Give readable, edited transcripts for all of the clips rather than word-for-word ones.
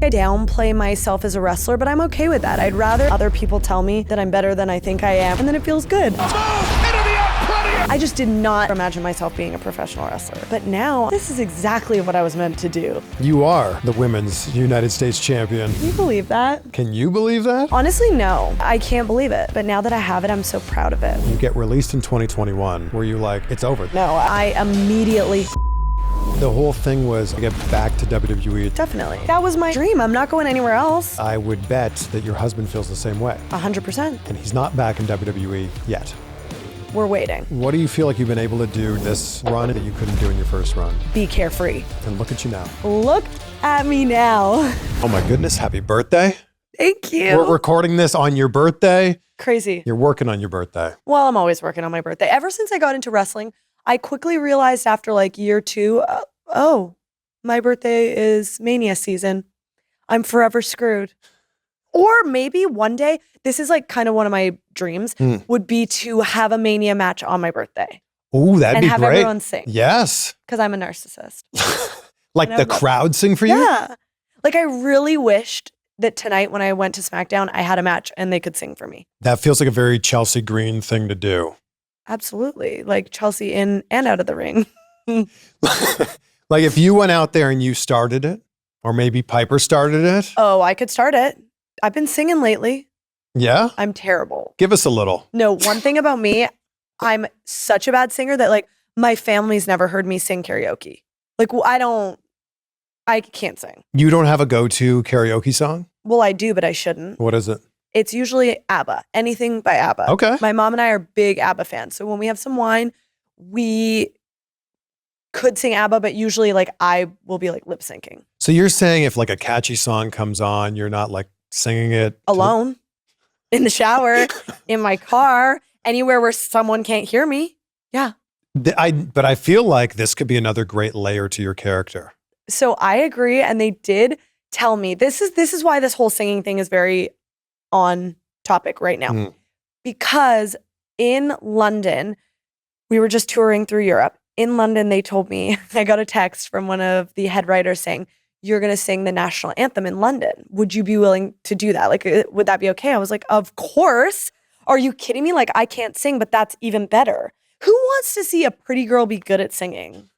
I downplay myself as a wrestler, but I'm okay with that. I'd rather other people tell me that I'm better than I think I am, and then it feels good. I just did not imagine myself being a professional wrestler. But now, this is exactly what I was meant to do. You are the women's United States champion. Can you believe that? Can you believe that? Honestly, no. I can't believe it. But now that I have it, I'm so proud of it. You get released in 2021. Were you like, it's over? No, I immediately... The whole thing was to get back to WWE. Definitely. That was my dream. I'm not going anywhere else. I would bet that your husband feels the same way. 100%. And he's not back in WWE yet. We're waiting. What do you feel like you've been able to do this run that you couldn't do in your first run? Be carefree. And look at you now. Look at me now. Oh my goodness, happy birthday. Thank you. We're recording this on your birthday. Crazy. You're working on your birthday. Well, I'm always working on my birthday. Ever since I got into wrestling, I quickly realized after like year 2, oh, my birthday is Mania season. I'm forever screwed. Or maybe one day, this is like kind of one of my dreams, would be to have a Mania match on my birthday. Ooh, that'd be great. And have everyone sing. Yes. Because I'm a narcissist. Like the crowd sing for you? Yeah. Like I really wished that tonight when I went to SmackDown, I had a match and they could sing for me. That feels like a very Chelsea Green thing to do. Absolutely. Like Chelsea in and out of the ring. Like if you went out there and you started it, or maybe Piper started it. Oh, I could start it. I've been singing lately. Yeah? I'm terrible. Give us a little. No, one thing about me, I'm such a bad singer that like my family's never heard me sing karaoke. Like I can't sing. You don't have a go-to karaoke song? Well, I do, but I shouldn't. What is it? It's usually ABBA, anything by ABBA. Okay. My mom and I are big ABBA fans. So when we have some wine, we could sing ABBA, but usually like I will be like lip syncing. So you're saying if like a catchy song comes on, you're not like singing it alone, in the shower, in my car, anywhere where someone can't hear me. Yeah. But I feel like this could be another great layer to your character. So I agree. And they did tell me, this is why this whole singing thing is very on topic right now. Because in London, we were just touring through Europe. In London, they told me, I got a text from one of the head writers saying, you're going to sing the national anthem in London. Would you be willing to do that? Like, would that be okay? I was like, of course. Are you kidding me? Like, I can't sing, but that's even better. Who wants to see a pretty girl be good at singing?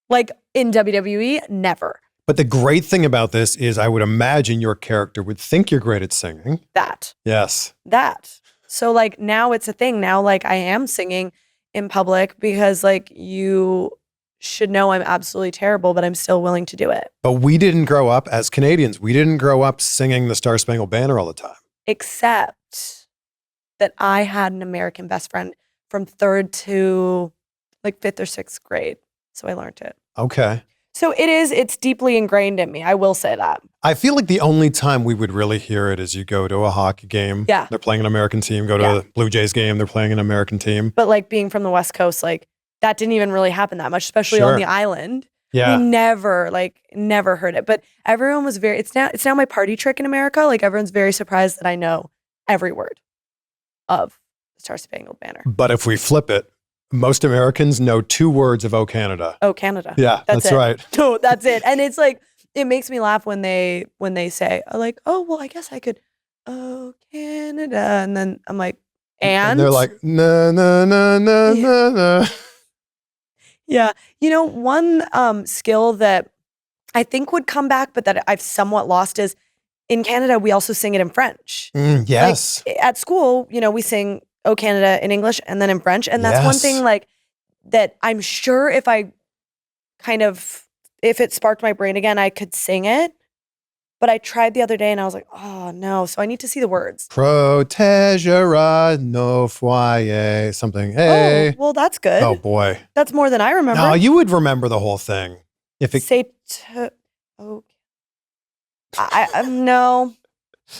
Like in WWE, never. But the great thing about this is I would imagine your character would think you're great at singing. That. Yes. That. So like now it's a thing. Now like I am singing in public because like you should know I'm absolutely terrible, but I'm still willing to do it. But we didn't grow up as Canadians. We didn't grow up singing the Star Spangled Banner all the time. Except that I had an American best friend from 3rd to like 5th or 6th grade. So I learned it. Okay. So it's deeply ingrained in me. I will say that. I feel like the only time we would really hear it is you go to a hockey game. Yeah. They're playing an American team. Go to a Blue Jays game. They're playing an American team. But like being from the West Coast, like that didn't even really happen that much, especially on the island. Yeah. We never heard it. But everyone was it's now my party trick in America. Like everyone's very surprised that I know every word of the Star Spangled Banner. But if we flip it, most Americans know 2 words of "Oh Canada." Oh Canada. Yeah, that's right. No, that's it. And it's like it makes me laugh when they say like, oh well, I guess I could, oh Canada, and then I'm like, and they're like, no, no, no, no, no, no. Yeah, you know, one skill that I think would come back, but that I've somewhat lost is in Canada we also sing it in French. Yes. Like, at school, you know, we sing "Oh Canada" in English and then in French. And that's one thing like that I'm sure if it sparked my brain again, I could sing it. But I tried the other day and I was like, oh no. So I need to see the words. Protégera nos foyers, something. Hey. Oh, well, that's good. Oh boy. That's more than I remember. No, you would remember the whole thing. If it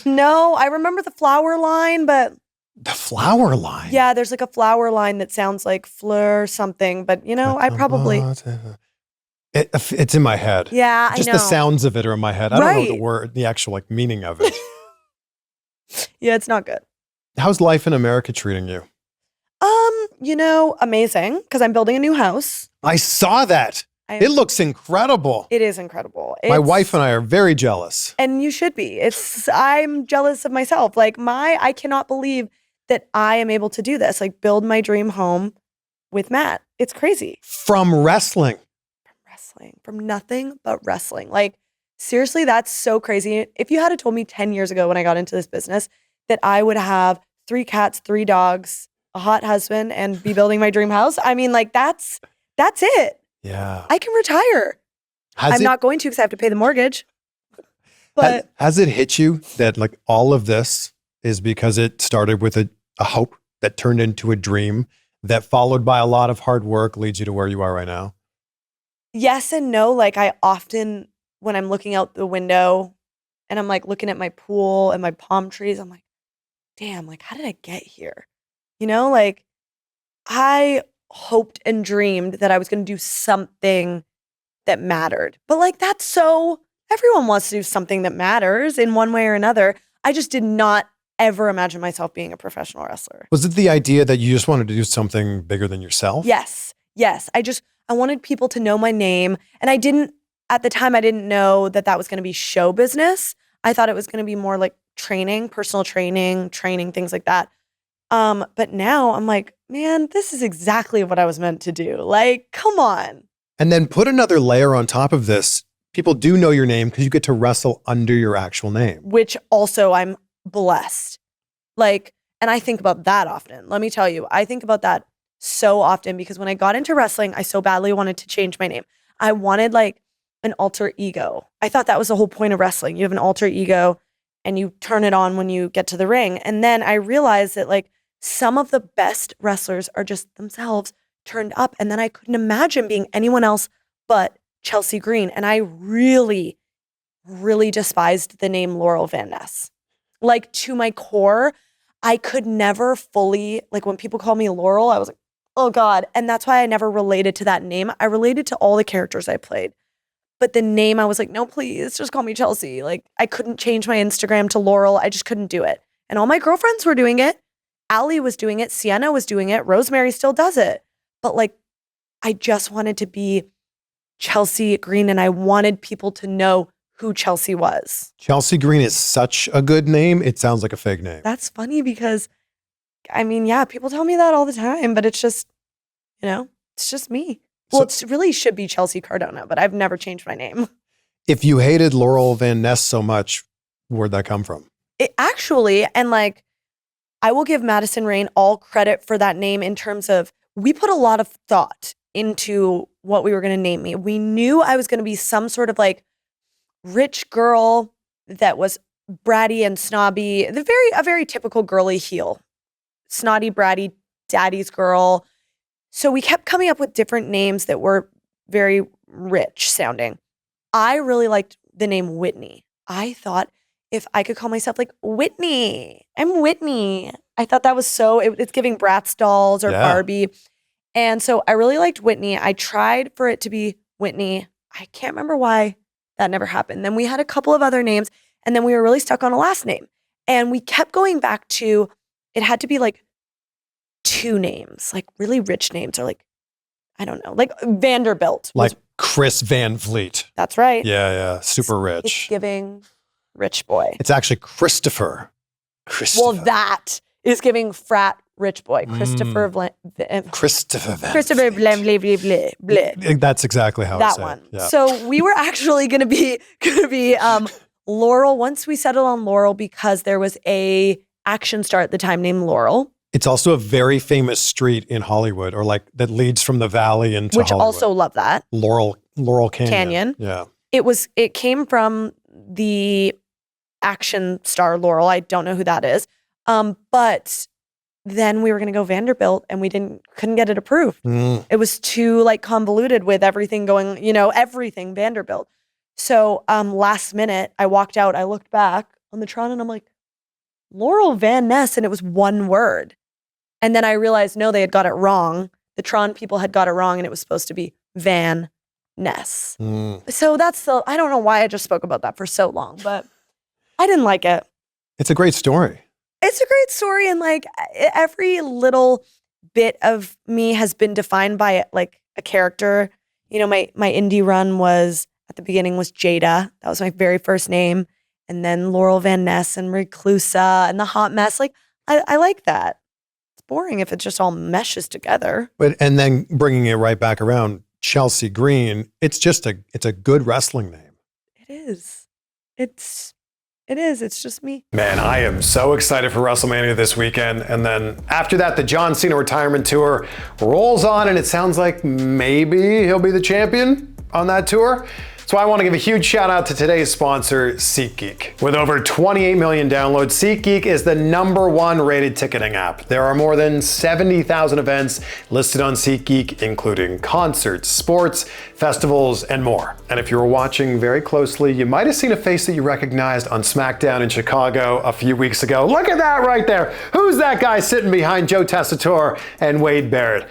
No, I remember the flower line, but the flower line. Yeah, there's like a flower line that sounds like fleur something, but you know, I probably it's in my head. Yeah, I know. Just the sounds of it are in my head. I don't know the word, the actual like meaning of it. Yeah, it's not good. How's life in America treating you? You know, amazing, because I'm building a new house. I saw that. It looks incredible. It is incredible. My wife and I are very jealous. And you should be. I'm jealous of myself. Like I cannot believe that I am able to do this. Like build my dream home with Matt. It's crazy. From wrestling. From nothing but wrestling. Like seriously, that's so crazy. If you had told me 10 years ago when I got into this business that I would have 3 cats, 3 dogs, a hot husband, and be building my dream house, I mean, like that's it. Yeah. I can retire. I'm not going to because I have to pay the mortgage. But has it hit you that like all of this is because it started with a hope that turned into a dream that followed by a lot of hard work leads you to where you are right now? Yes and no. Like I often, when I'm looking out the window and I'm like looking at my pool and my palm trees, I'm like, damn, like how did I get here? You know, like I hoped and dreamed that I was going to do something that mattered. But like everyone wants to do something that matters in one way or another. I just did not ever imagine myself being a professional wrestler. Was it the idea that you just wanted to do something bigger than yourself? Yes. I wanted people to know my name. And at the time, I didn't know that was going to be show business. I thought it was going to be more like training, personal training, things like that. But now I'm like, man, this is exactly what I was meant to do. Like, come on. And then put another layer on top of this. People do know your name because you get to wrestle under your actual name. Which also I'm blessed. Like, and I think about that often. Let me tell you, I think about that so often because when I got into wrestling, I so badly wanted to change my name. I wanted like an alter ego. I thought that was the whole point of wrestling. You have an alter ego and you turn it on when you get to the ring. And then I realized that like some of the best wrestlers are just themselves turned up. And then I couldn't imagine being anyone else but Chelsea Green. And I really, really despised the name Laurel Van Ness. Like to my core, I could never fully, like when people call me Laurel, I was like, oh God. And that's why I never related to that name. I related to all the characters I played. But the name, I was like, no, please, just call me Chelsea. Like I couldn't change my Instagram to Laurel. I just couldn't do it. And all my girlfriends were doing it. Allie was doing it. Sienna was doing it. Rosemary still does it. But like, I just wanted to be Chelsea Green and I wanted people to know who Chelsea was. Chelsea Green is such a good name. It sounds like a fake name. That's funny because, I mean, yeah, people tell me that all the time, but it's just, it's just me. Well, it really should be Chelsea Cardona, but I've never changed my name. If you hated Laurel Van Ness so much, where'd that come from? It actually, and like, I will give Madison Rayne all credit for that name in terms of we put a lot of thought into what we were going to name me. We knew I was going to be some sort of like rich girl that was bratty and snobby, a very typical girly heel, snotty, bratty, daddy's girl. So we kept coming up with different names that were very rich sounding. I really liked the name Whitney. I thought if I could call myself like Whitney, I'm Whitney. I thought that was it's giving Bratz dolls or Barbie. And so I really liked Whitney. I tried for it to be Whitney. I can't remember why that never happened. Then we had a couple of other names and then we were really stuck on a last name. And we kept going back to, it had to be like 2 names, like really rich names or like, I don't know, like Vanderbilt. Like Chris Van Vliet. That's right. Yeah. Super rich. It's giving rich boy. It's actually Christopher. Well, that is giving frat rich boy. Christopher Van Vliet. That's exactly how it's that one. Yeah. So we were actually gonna be Laurel once we settled on Laurel because there was a action star at the time named Laurel. It's also a very famous street in Hollywood, or like that leads from the valley into Hollywood. Which Hollywood. Also love that. Laurel Canyon. Yeah. It came from the action star Laurel. I don't know who that is. But then we were going to go Vanderbilt and we couldn't get it approved. It was too like convoluted with everything going, everything Vanderbilt. So last minute I walked out, I looked back on the Tron and I'm like, Laurel Van Ness, and it was one word. And then I realized, no, they had got it wrong. The Tron people had got it wrong and it was supposed to be Van Ness. So I don't know why I just spoke about that for so long, but I didn't like it. It's a great story. It's a great story. And like every little bit of me has been defined by like a character. my indie run was, at the beginning was Jada. That was my very first name. And then Laurel Van Ness and Reclusa and the Hot Mess. Like, I like that. It's boring if it just all meshes together. And then bringing it right back around, Chelsea Green, it's a good wrestling name. It is. It is. It's just me. Man, I am so excited for WrestleMania this weekend. And then after that, the John Cena retirement tour rolls on, and it sounds like maybe he'll be the champion on that tour. So I want to give a huge shout out to today's sponsor, SeatGeek. With over 28 million downloads, SeatGeek is the #1 rated ticketing app. There are more than 70,000 events listed on SeatGeek, including concerts, sports, festivals, and more. And if you were watching very closely, you might have seen a face that you recognized on SmackDown in Chicago a few weeks ago. Look at that right there. Who's that guy sitting behind Joe Tessitore and Wade Barrett?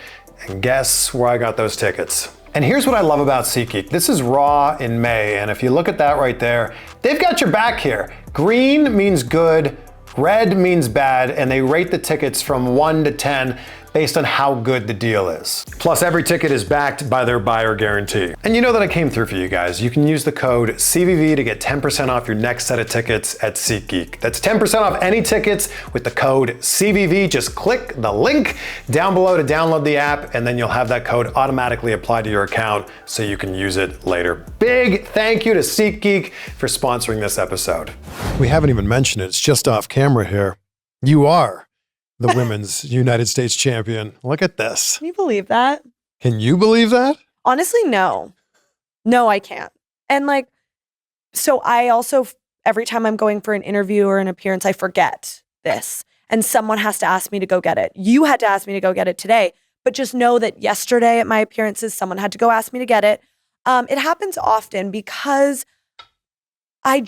And guess where I got those tickets? And here's what I love about SeatGeek. This is Raw in May, and if you look at that right there, they've got your back here. Green means good, red means bad, and they rate the tickets from 1 to 10 based on how good the deal is. Plus, every ticket is backed by their buyer guarantee. And you know that I came through for you guys. You can use the code CVV to get 10% off your next set of tickets at SeatGeek. That's 10% off any tickets with the code CVV. Just click the link down below to download the app, and then you'll have that code automatically applied to your account so you can use it later. Big thank you to SeatGeek for sponsoring this episode. We haven't even mentioned it. It's just off camera here. You are the women's United States champion. Look at this. Can you believe that? Can you believe that? Honestly, no. No, I can't. And like, so I also, every time I'm going for an interview or an appearance, I forget this. And someone has to ask me to go get it. You had to ask me to go get it today. But just know that yesterday at my appearances, someone had to go ask me to get it. It happens often because I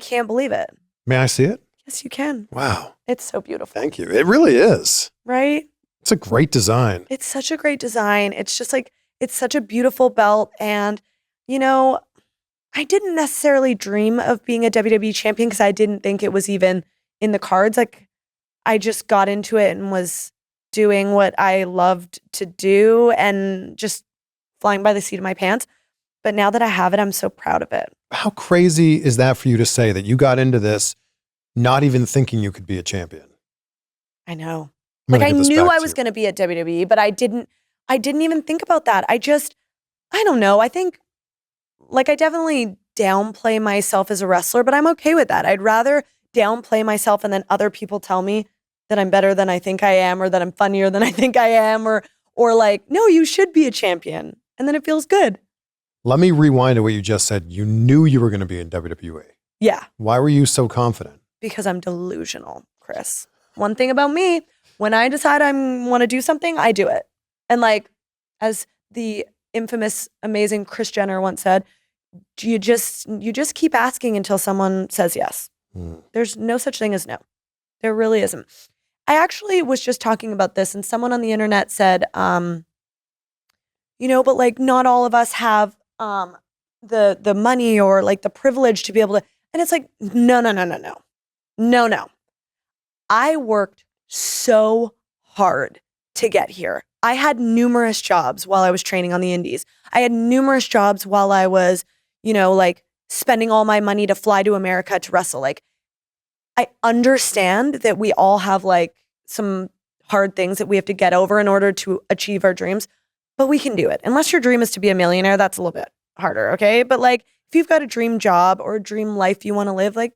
can't believe it. May I see it? Yes, you can. Wow. It's so beautiful. Thank you. It really is. Right? It's a great design. It's such a great design. It's just like, it's such a beautiful belt. And, I didn't necessarily dream of being a WWE champion because I didn't think it was even in the cards. Like, I just got into it and was doing what I loved to do and just flying by the seat of my pants. But now that I have it, I'm so proud of it. How crazy is that for you to say that you got into this not even thinking you could be a champion? I know. Like, I knew I was going to be at WWE, but I didn't even think about that. I don't know. I think, like, I definitely downplay myself as a wrestler, but I'm okay with that. I'd rather downplay myself and then other people tell me that I'm better than I think I am, or that I'm funnier than I think I am, or like, no, you should be a champion. And then it feels good. Let me rewind to what you just said. You knew you were going to be in WWE. Yeah. Why were you so confident? Because I'm delusional, Chris. One thing about me, when I decide I want to do something, I do it. And like, as the infamous, amazing Kris Jenner once said, you just keep asking until someone says yes. There's no such thing as no. There really isn't. I actually was just talking about this, and someone on the internet said, but like, not all of us have the money or like the privilege to be able to. And it's like, no. I worked so hard to get here. I had numerous jobs while I was training on the indies. I had numerous jobs while I was, like, spending all my money to fly to America to wrestle. Like, I understand that we all have like some hard things that we have to get over in order to achieve our dreams, but we can do it. Unless your dream is to be a millionaire, that's a little bit harder, okay? But like, if you've got a dream job or a dream life you want to live, like,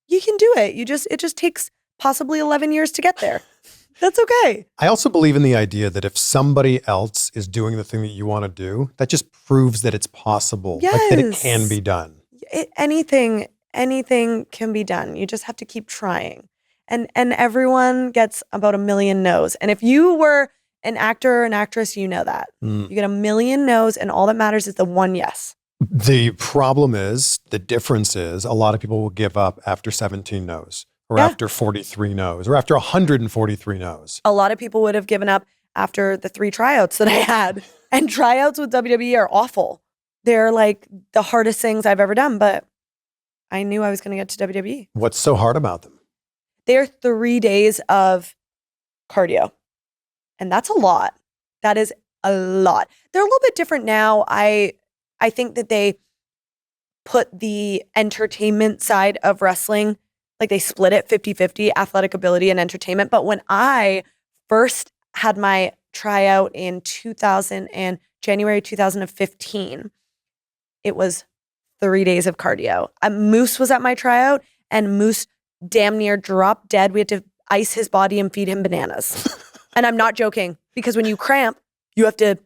you can do it. It just takes possibly 11 years to get there. That's okay. I also believe in the idea that if somebody else is doing the thing that you want to do, that just proves that it's possible. Yes. Like, that it can be done. Anything can be done. You just have to keep trying. And everyone gets about 1 million no's. And if you were an actor or an actress, you know that. You get 1 million no's, and all that matters is the one yes. The problem is, the difference is, a lot of people will give up after 17 no's. Or after 43 no's, or after 143 no's. A lot of people would have given up after the 3 tryouts that I had. And tryouts with WWE are awful. They're like the hardest things I've ever done, but I knew I was going to get to WWE. What's so hard about them? They're 3 days of cardio. And that's a lot. That is a lot. They're a little bit different now. I think that they put the entertainment side of wrestling, like they split it 50-50, athletic ability and entertainment. But when I first had my tryout in January 2015, it was 3 days of cardio. Moose was at my tryout, and Moose damn near dropped dead. We had to ice his body and feed him bananas. And I'm not joking, because when you cramp, you have to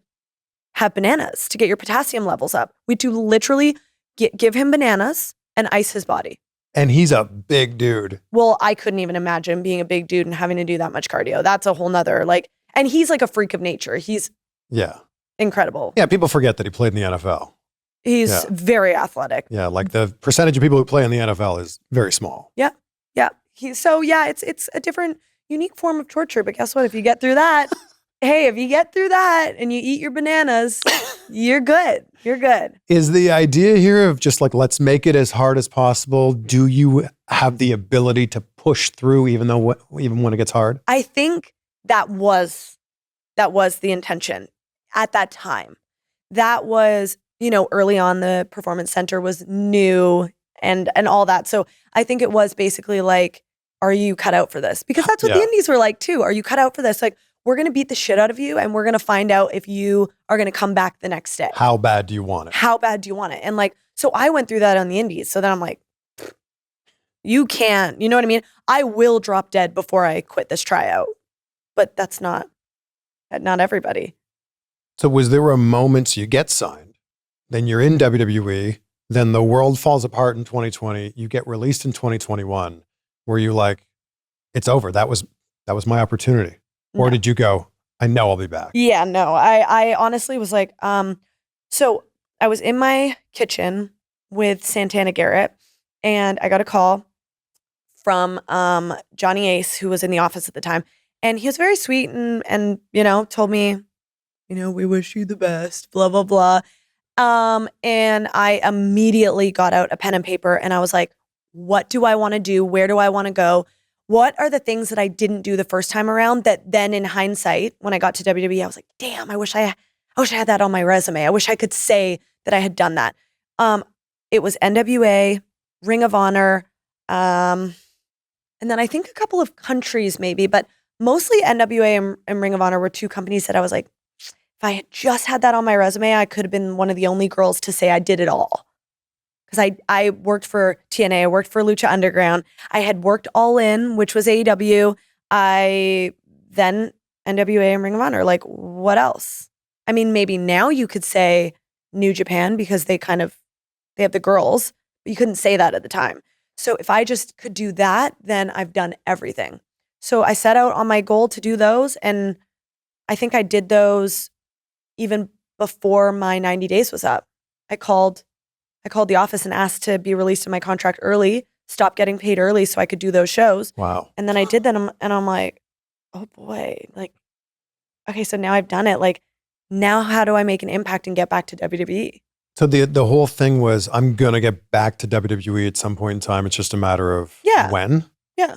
have bananas to get your potassium levels up. We had to literally give him bananas and ice his body. And he's a big dude. Well, I couldn't even imagine being a big dude and having to do that much cardio. That's a whole nother, and he's like a freak of nature. He's incredible. Yeah, people forget that he played in the NFL. He's very athletic. Yeah, like the percentage of people who play in the NFL is very small. Yeah. It's a different, unique form of torture. But guess what? If you get through that, if you get through that and you eat your bananas, you're good. You're good. Is the idea here of just like, let's make it as hard as possible? Do you have the ability to push through even when it gets hard? I think that was the intention at that time. That was, early on, the Performance Center was new and all that. So I think it was basically like, are you cut out for this? Because that's what the Indies were like too. Are you cut out for this? Like, we're going to beat the shit out of you, and we're going to find out if you are going to come back the next day. How bad do you want it? How bad do you want it? And so I went through that on the Indies. So then I'm like, you can't, you know what I mean? I will drop dead before I quit this tryout. But that's not everybody. So was there a moment you get signed, then you're in WWE, then the world falls apart in 2020, you get released in 2021, where you like, it's over. That was my opportunity. Or did you go, I know I'll be back? Yeah, no. I honestly was like, so I was in my kitchen with Santana Garrett, and I got a call from Johnny Ace, who was in the office at the time. And he was very sweet and told me, we wish you the best, blah, blah, blah. And I immediately got out a pen and paper, and I was like, what do I want to do? Where do I want to go? What are the things that I didn't do the first time around that then in hindsight, when I got to WWE, I was like, damn, I wish I had that on my resume. I wish I could say that I had done that. It was NWA, Ring of Honor, and then I think a couple of countries maybe, but mostly NWA and Ring of Honor were two companies that I was like, if I had just had that on my resume, I could have been one of the only girls to say I did it all. Because I worked for TNA, I worked for Lucha Underground, I had worked All In, which was AEW, then NWA and Ring of Honor. Like, what else? I mean, maybe now you could say New Japan because they have the girls, but you couldn't say that at the time. So if I just could do that, then I've done everything. So I set out on my goal to do those, and I think I did those even before my 90 days was up. I called the office and asked to be released in my contract early, stop getting paid early so I could do those shows. Wow. And then I did that, and I'm like, oh boy, like, okay, so now I've done it. Like, now how do I make an impact and get back to WWE? So the whole thing was, I'm going to get back to WWE at some point in time. It's just a matter of when? Yeah,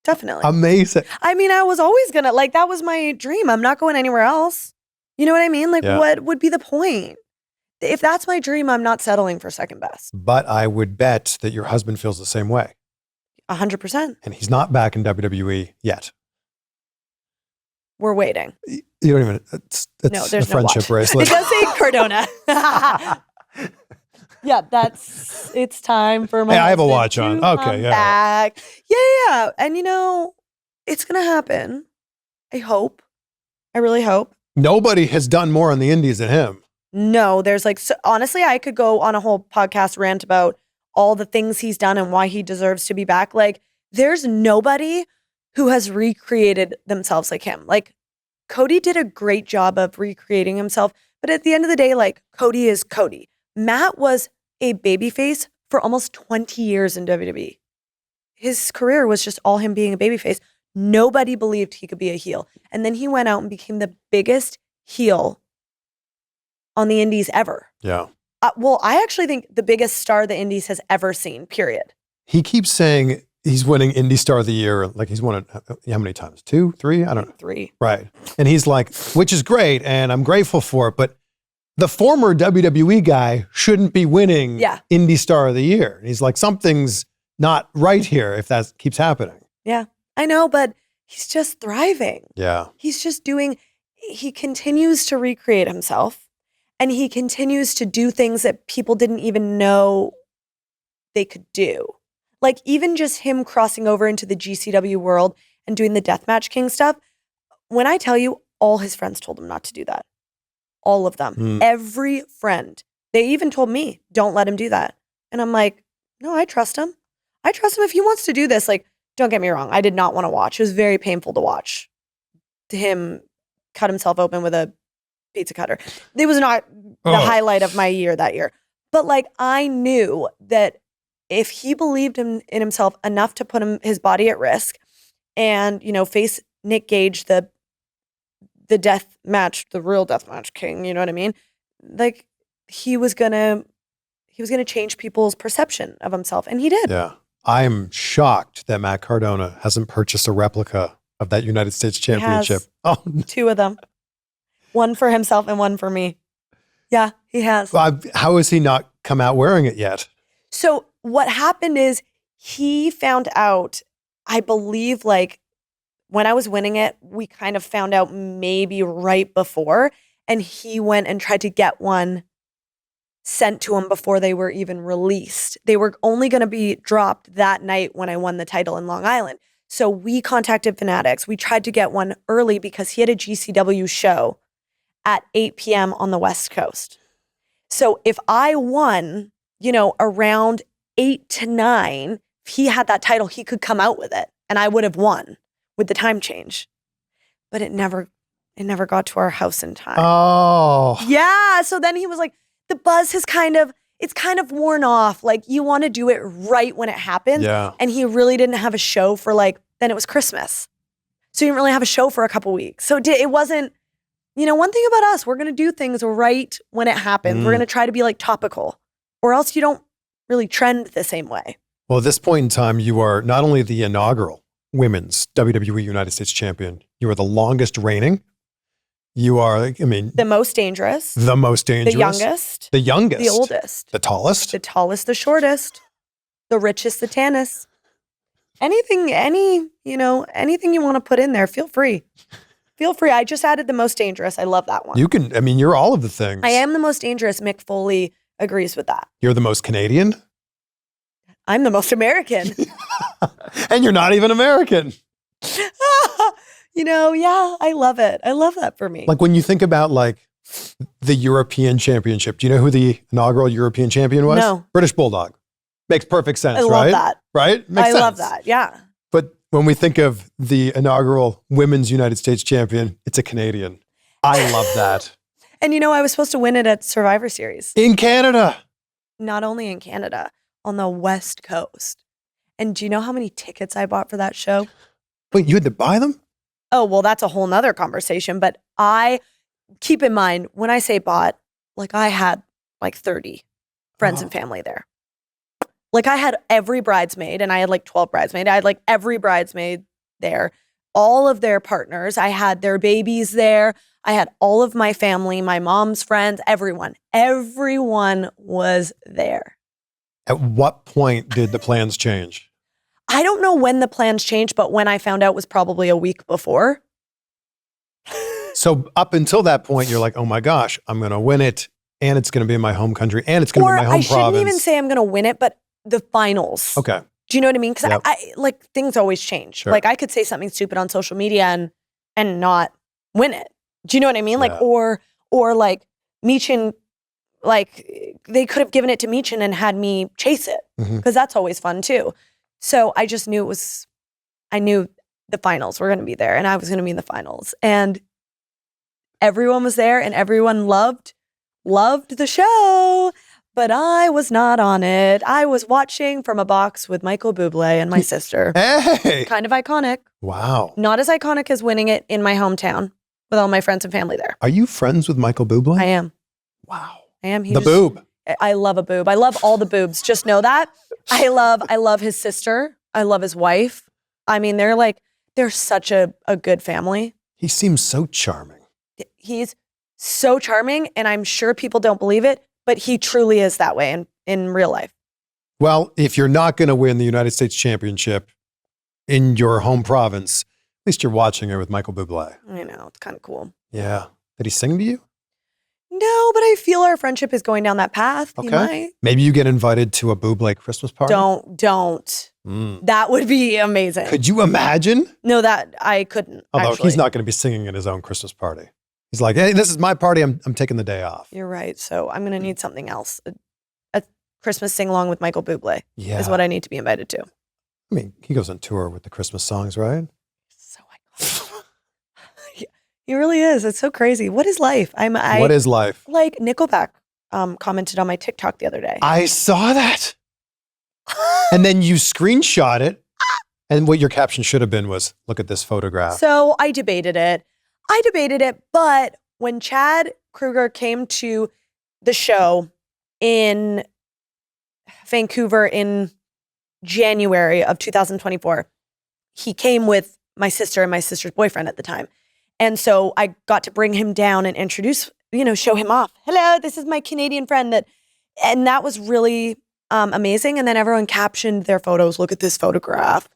definitely. Amazing. I mean, I was always going to, that was my dream. I'm not going anywhere else. You know what I mean? What would be the point? If that's my dream, I'm not settling for second best. But I would bet that your husband feels the same way. 100%. And he's not back in WWE yet. We're waiting. You don't even, it's there's a friendship bracelet. It does say Cardona. Yeah, it's time for my Hey, I have a watch on. Okay, yeah. Back. Yeah. And it's going to happen. I hope. I really hope. Nobody has done more on the indies than him. No, there's honestly, I could go on a whole podcast rant about all the things he's done and why he deserves to be back. There's nobody who has recreated themselves like him. Cody did a great job of recreating himself, but at the end of the day, Cody is Cody. Matt was a babyface for almost 20 years in WWE. His career was just all him being a babyface. Nobody believed he could be a heel. And then he went out and became the biggest heel on the indies ever. Yeah. I actually think the biggest star the indies has ever seen, period. He keeps saying he's winning Indie Star of the Year. Like he's won it how many times? 2, 3? I don't know. 3. Right. And he's like, which is great. And I'm grateful for it. But the former WWE guy shouldn't be winning Indie Star of the Year. And he's like, something's not right here if that keeps happening. Yeah, I know, but he's just thriving. Yeah. He's just he continues to recreate himself, and he continues to do things that people didn't even know they could do. Like even just him crossing over into the GCW world and doing the Deathmatch King stuff. When I tell you, all his friends told him not to do that. All of them. Every friend. They even told me, don't let him do that. And I'm like, no, I trust him. I trust him if he wants to do this. Like, don't get me wrong. I did not want to watch. It was very painful to watch him cut himself open with a pizza cutter. It was not the highlight of my year that year. But like, I knew that if he believed in himself enough to put his body at risk and, you know, face Nick Gage, the death match, the real death match king, you know what I mean? Like he was gonna change people's perception of himself, and he did. Yeah. I'm shocked that Matt Cardona hasn't purchased a replica of that United States Championship. Oh, 2 of them. One for himself and one for me. Yeah, he has. How has he not come out wearing it yet? So what happened is he found out, I believe, like when I was winning it, we kind of found out maybe right before, and he went and tried to get one sent to him before they were even released. They were only going to be dropped that night when I won the title in Long Island. So we contacted Fanatics. We tried to get one early because he had a GCW show at 8 p.m. on the West Coast. So if I won, you know, around 8 to 9, if he had that title, he could come out with it and I would have won with the time change. But it never got to our house in time. Oh. Yeah. So then he was like, the buzz has it's kind of worn off. Like you want to do it right when it happens. Yeah. And he really didn't have a show for then it was Christmas. So he didn't really have a show for a couple weeks. So it wasn't, you know, one thing about us, we're going to do things right when it happens. We're going to try to be like topical, or else you don't really trend the same way. Well, at this point in time, you are not only the inaugural women's WWE United States champion, you are the longest reigning. You are, I mean, the most dangerous, the youngest, the oldest, the tallest, the shortest, the richest, the tannest. Anything you want to put in there, feel free. Feel free. I just added the most dangerous. I love that one. You can, I mean, you're all of the things. I am the most dangerous. Mick Foley agrees with that. You're the most Canadian. I'm the most American. And you're not even American. You know, yeah, I love it. I love that for me. Like when you think about like the European Championship, do you know who the inaugural European champion was? No. British Bulldog. Makes perfect sense, I love right? that. Right? Makes I sense. love that, yeah. But when we think of the inaugural women's United States champion, it's a Canadian. I love that. And you know, I was supposed to win it at Survivor Series. In Canada. Not only in Canada, on the West Coast. And do you know how many tickets I bought for that show? Wait, you had to buy them? Oh, well, that's a whole nother conversation. But I keep in mind, when I say bought, like I had like 30 friends and family there. Like I had every bridesmaid, and I had like 12 bridesmaids. I had like every bridesmaid there, all of their partners. I had their babies there. I had all of my family, my mom's friends, everyone. Everyone was there. At what point did the plans change? I don't know when the plans changed, but when I found out was probably a week before. So up until that point, you're like, oh my gosh, I'm going to win it. And it's going to be in my home country. And it's going to be my home province. I shouldn't even say I'm going to win it, but the finals. Okay. Do you know what I mean? Because I like things always change. Sure. Like I could say something stupid on social media and not win it. Do you know what I mean? Like, or like Michin, like they could have given it to Michin and had me chase it, because that's always fun too. So I just knew I knew the finals were going to be there, and I was going to be in the finals, and everyone was there, and everyone loved the show, but I was not on it. I was watching from a box with Michael Bublé and my sister. Hey! Kind of iconic. Wow. Not as iconic as winning it in my hometown with all my friends and family there. Are you friends with Michael Bublé? I am. Wow. I am. The boob. I love a boob. I love all the boobs. Just know that. I love his sister. I love his wife. I mean, they're such a good family. He seems so charming. He's so charming, and I'm sure people don't believe it, but he truly is that way in real life. Well, if you're not going to win the United States Championship in your home province, at least you're watching it with Michael Bublé. I know, it's kind of cool. Yeah. Did he sing to you? No, but I feel our friendship is going down that path. Okay. He might. Maybe you get invited to a Bublé Christmas party? Don't. That would be amazing. Could you imagine? No, that I couldn't. Although actually. he's not going to be singing at his own Christmas party. He's like, hey, this is my party. I'm taking the day off. You're right. So I'm going to need something else. A Christmas sing-along with Michael Bublé is what I need to be invited to. I mean, he goes on tour with the Christmas songs, right? So iconic. He really is. It's so crazy. What is life? What is life? Like Nickelback commented on my TikTok the other day. I saw that. And then you screenshot it. And what your caption should have been was, look at this photograph. So I debated it, but when Chad Kruger came to the show in Vancouver in January of 2024, he came with my sister and my sister's boyfriend at the time. And so I got to bring him down and introduce, show him off. Hello, this is my Canadian friend. And that was really amazing. And then everyone captioned their photos, look at this photograph.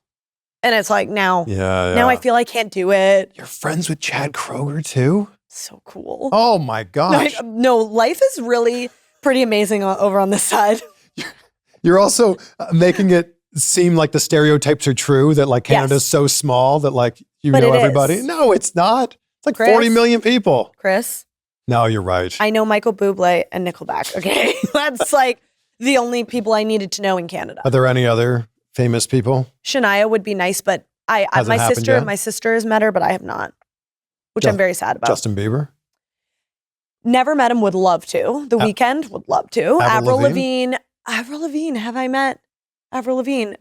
And it's like, now I feel I can't do it. You're friends with Chad Kroger too? So cool. Oh my gosh. No, life is really pretty amazing over on this side. You're also making it seem like the stereotypes are true, that like Canada's so small that like know everybody. No, it's not. It's like 40 million people. Chris. No, you're right. I know Michael Bublé and Nickelback, okay? That's like the only people I needed to know in Canada. Are there any other famous people? Shania would be nice, but my sister has met her, but I have not, which I'm very sad about. Justin Bieber? Never met him, would love to. The Weeknd, would love to. Avril Lavigne. Have I met Avril Lavigne?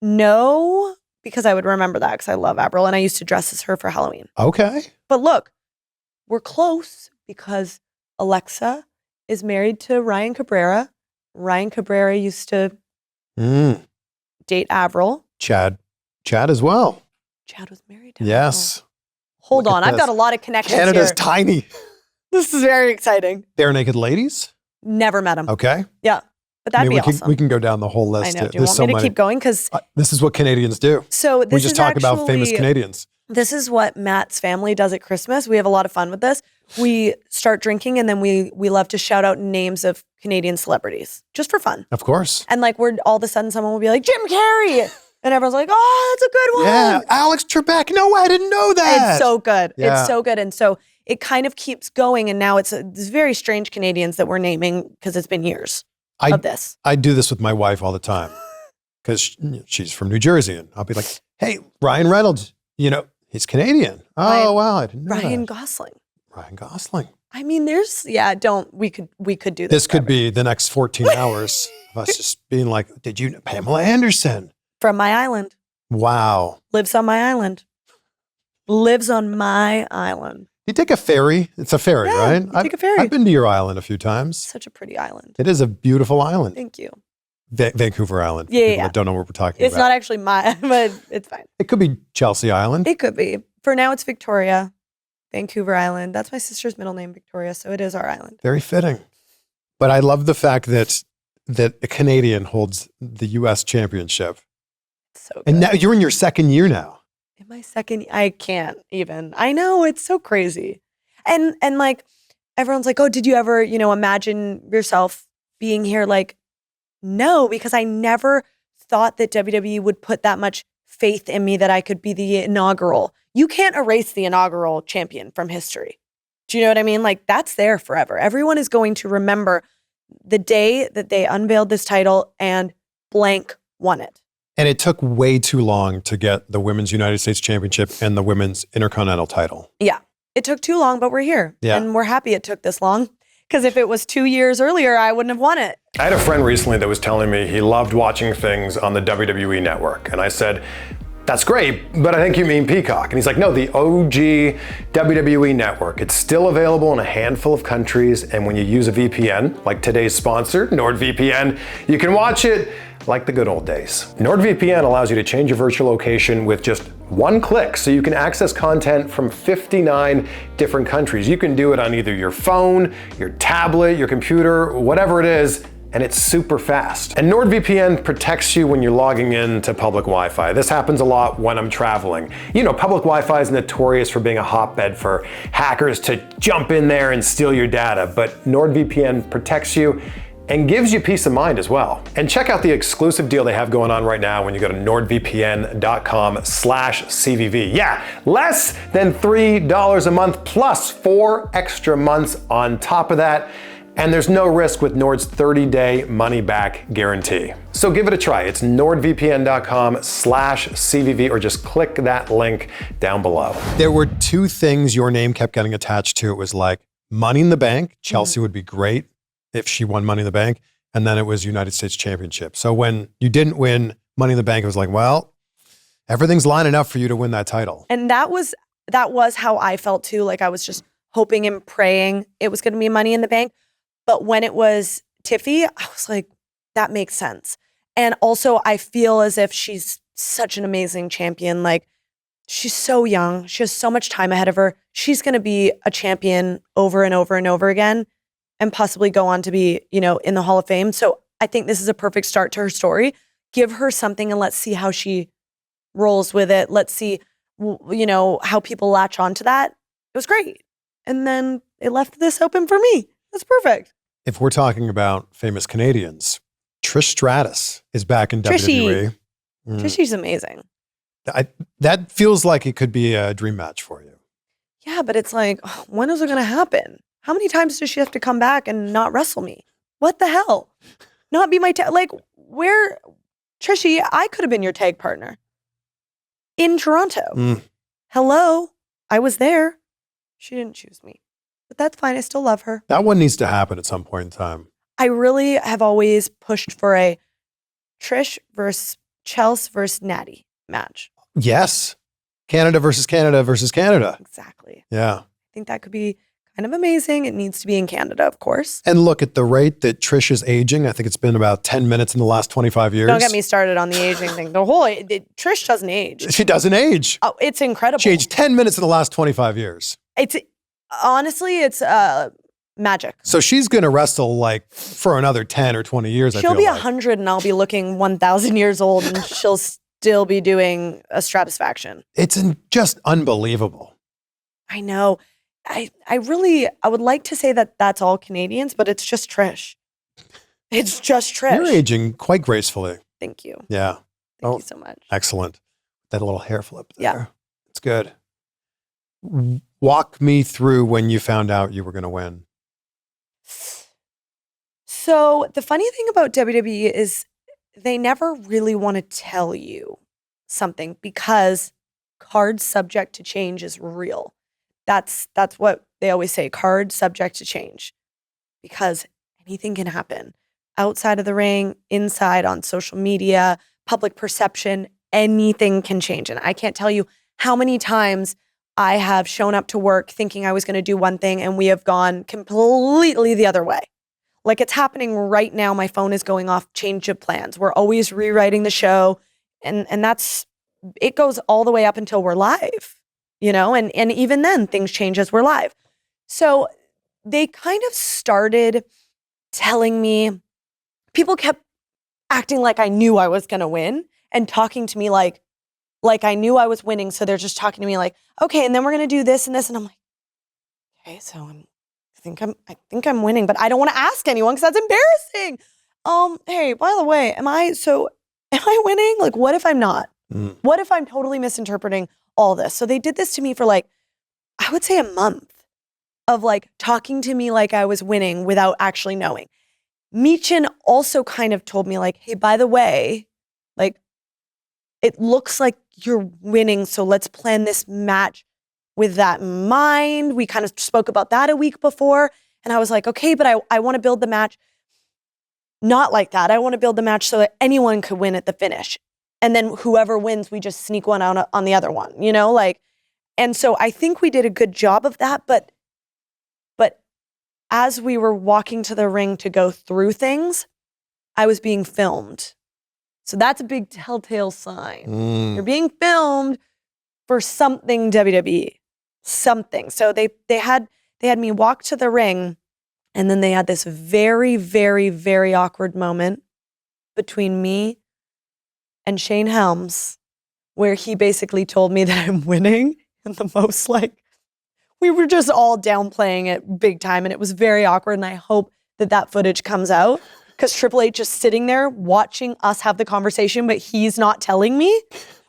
No, because I would remember that because I love Avril and I used to dress as her for Halloween. Okay. But look, we're close because Alexa is married to Ryan Cabrera. Ryan Cabrera used to date Avril. Chad as well. Chad was married to Yes. Avril. Hold on, I've got a lot of connections Canada's here. tiny. This is very exciting. Bare Naked Ladies? Never met him. Okay. Yeah, but that'd be awesome. We can go down the whole list. I know. Do you want me to keep going? Because this is what Canadians do. So we just talk about famous Canadians. This is what Matt's family does at Christmas. We have a lot of fun with this. We start drinking and then we love to shout out names of Canadian celebrities just for fun. Of course. And like we're all of a sudden someone will be like, Jim Carrey. And everyone's like, oh, that's a good one. Yeah, Alex Trebek. No, I didn't know that. It's so good. Yeah. It's so good. And so it kind of keeps going. And now it's very strange Canadians that we're naming because it's been years of this. I do this with my wife all the time because she's from New Jersey. And I'll be like, hey, Ryan Reynolds, he's Canadian. Oh, wow. I didn't know Ryan that. Gosling. Ryan Gosling. I mean, we could do this. This could be the next 14 hours of us just being like, did you know Pamela Anderson? From my island. Wow. Lives on my island. Lives on my island. You take a ferry. It's a ferry, right? You take a ferry. I've been to your island a few times. Such a pretty island. It is a beautiful island. Thank you. Vancouver Island. For Yeah, people that don't know what we're talking about. It's not actually mine, but it's fine. It could be Chelsea Island. It could be. For now, it's Victoria. Vancouver Island. That's my sister's middle name, Victoria, so it is our island. Very fitting. But I love the fact that a Canadian holds the U.S. championship. So good. And now you're in your second year now. In my second, I can't even. I know, it's so crazy. And like, everyone's like, oh, did you ever, imagine yourself being here? Like, no, because I never thought that WWE would put that much faith in me that I could be the inaugural. You can't erase the inaugural champion from history. Do you know what I mean? Like, that's there forever. Everyone is going to remember the day that they unveiled this title and blank won it. And it took way too long to get the Women's United States Championship and the Women's Intercontinental title. Yeah. It took too long, but we're here. Yeah. And we're happy it took this long. Because if it was 2 years earlier, I wouldn't have won it. I had a friend recently that was telling me he loved watching things on the WWE network. And I said, that's great, but I think you mean Peacock. And he's like, no, the OG WWE network. It's still available in a handful of countries. And when you use a VPN, like today's sponsor, NordVPN, you can watch it like the good old days. NordVPN allows you to change your virtual location with just one click, so you can access content from 59 different countries. You can do it on either your phone, your tablet, your computer, whatever it is, and it's super fast. And NordVPN protects you when you're logging in to public Wi-Fi. This happens a lot when I'm traveling. You know, public Wi-Fi is notorious for being a hotbed for hackers to jump in there and steal your data, but NordVPN protects you and gives you peace of mind as well. And check out the exclusive deal they have going on right now when you go to nordvpn.com/CVV. Yeah, less than $3 a month plus 4 extra months on top of that. And there's no risk with Nord's 30-day money-back guarantee. So give it a try. It's nordvpn.com/CVV, or just click that link down below. There were 2 things your name kept getting attached to. It was like Money in the Bank. Chelsea would be great if she won Money in the Bank. And then it was United States Championship. So when you didn't win Money in the Bank, it was like, well, everything's lining up for you to win that title. And that was how I felt too. Like I was just hoping and praying it was going to be Money in the Bank. But when it was Tiffy, I was like, that makes sense. And also I feel as if she's such an amazing champion. Like she's so young. She has so much time ahead of her. She's going to be a champion over and over and over again and possibly go on to be, you know, in the Hall of Fame. So I think this is a perfect start to her story. Give her something and let's see how she rolls with it. Let's see, you know, how people latch onto that. It was great. And then it left this open for me. That's perfect. If we're talking about famous Canadians, Trish Stratus is back in WWE. Trishy's amazing. That feels like it could be a dream match for you. Yeah, but it's like, when is it going to happen? How many times does she have to come back and not wrestle me? What the hell? Not be my tag? Like, where, Trishy, I could have been your tag partner in Toronto. Hello, I was there. She didn't choose me. But that's fine. I still love her. That one needs to happen at some point in time. I really have always pushed for a Trish versus Chelsea versus Natty match. Yes. Canada versus Canada versus Canada. Exactly. Yeah. I think that could be kind of amazing. It needs to be in Canada, of course. And look at the rate that Trish is aging. I think it's been about 10 minutes in the last 25 years. Don't get me started on the aging thing. Trish doesn't age. She doesn't age. Oh, it's incredible. She aged 10 minutes in the last 25 years. Honestly, it's magic. So she's going to wrestle like for another 10 or 20 years. She'll be 100 and I'll be looking 1,000 years old and she'll still be doing a Stratusfaction. It's just unbelievable. I know. I would like to say that that's all Canadians, but it's just Trish. It's just Trish. You're aging quite gracefully. Thank you. Yeah. Thank you so much. Excellent. That little hair flip there. Yeah. It's good. Walk me through when you found out you were going to win. So the funny thing about WWE is they never really want to tell you something because card subject to change is real. That's what they always say, card subject to change, because anything can happen outside of the ring, inside, on social media, public perception, anything can change. And I can't tell you how many times I have shown up to work thinking I was going to do one thing and we have gone completely the other way. Like it's happening right now. My phone is going off, change of plans. We're always rewriting the show. And it goes all the way up until we're live, you know, and even then things change as we're live. So they kind of started telling me, people kept acting like I knew I was going to win and talking to me like I knew I was winning. So they're just talking to me like, okay, and then we're going to do this and this. And I'm like, okay, so I think I'm winning, but I don't want to ask anyone because that's embarrassing. Hey, by the way, am I winning? Like, what if I'm not? What if I'm totally misinterpreting all this? So they did this to me for like, I would say a month of like talking to me like I was winning without actually knowing. Michin also kind of told me like, hey, by the way, like, it looks like you're winning, so let's plan this match with that in mind. We kind of spoke about that a week before, and I was like, okay, but I want to build the match not like that. I want to build the match so that anyone could win at the finish. And then whoever wins, we just sneak one out on the other one, you know? Like, and so I think we did a good job of that, but as we were walking to the ring to go through things, I was being filmed So that's a big telltale sign. You're being filmed for something WWE. Something. So they had me walk to the ring, and then they had this very, very, very awkward moment between me and Shane Helms, where he basically told me that I'm winning in the most we were just all downplaying it big time, and it was very awkward, and I hope that footage comes out because Triple H is sitting there watching us have the conversation, but he's not telling me.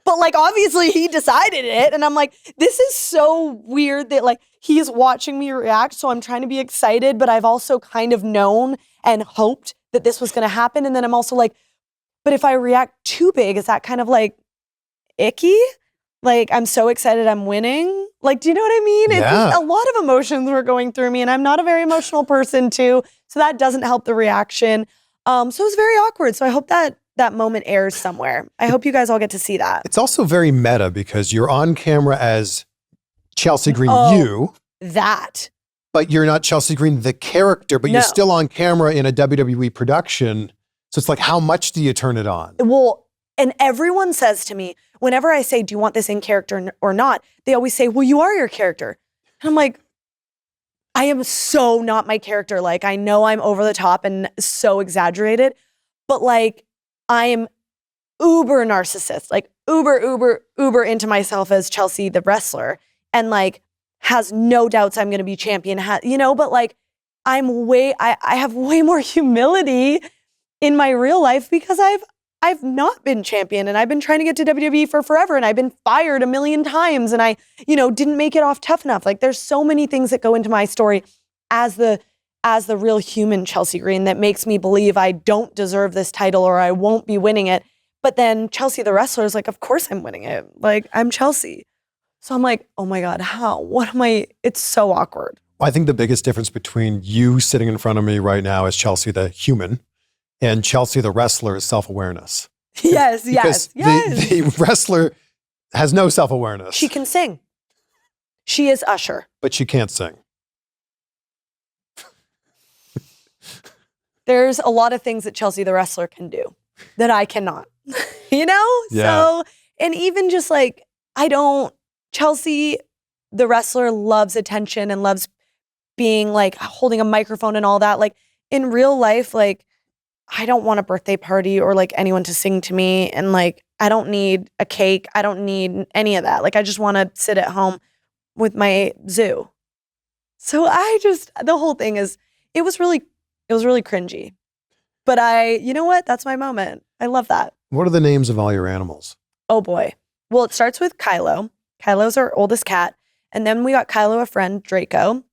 But obviously he decided it. And I'm like, this is so weird that he's watching me react. So I'm trying to be excited, but I've also kind of known and hoped that this was going to happen. And then I'm also like, but if I react too big, is that kind of icky? I'm so excited I'm winning. Do you know what I mean? Yeah. It's just a lot of emotions were going through me, and I'm not a very emotional person too. So that doesn't help the reaction. So it was very awkward. So I hope that moment airs somewhere. I hope you guys all get to see that. It's also very meta because you're on camera as Chelsea Green, That. but you're not Chelsea Green, the character, but you're still on camera in a WWE production. So it's how much do you turn it on? Well, and everyone says to me, whenever I say, do you want this in character or not? They always say, well, you are your character. And I'm like, I am so not my character. I know I'm over the top and so exaggerated, but I am uber narcissist, uber into myself as Chelsea the wrestler, and has no doubts I'm going to be champion, but I have way more humility in my real life because I've not been champion, and I've been trying to get to WWE for forever, and I've been fired a million times, and I, didn't make it off tough enough. There's so many things that go into my story as the real human Chelsea Green that makes me believe I don't deserve this title or I won't be winning it. But then Chelsea the wrestler is of course I'm winning it. I'm Chelsea. So I'm like, oh my God, how? What am I? It's so awkward. I think the biggest difference between you sitting in front of me right now as Chelsea the human and Chelsea the wrestler is self-awareness. Yes. The wrestler has no self-awareness. She can sing. She is Usher. But she can't sing. There's a lot of things that Chelsea the wrestler can do that I cannot, Yeah. So, and even just Chelsea the wrestler loves attention and loves being holding a microphone and all that. In real life, I don't want a birthday party or anyone to sing to me. And I don't need a cake. I don't need any of that. I just want to sit at home with my zoo. So the whole thing it was really cringy. But you know what? That's my moment. I love that. What are the names of all your animals? Oh boy. Well, it starts with Kylo. Kylo's our oldest cat. And then we got Kylo a friend, Draco.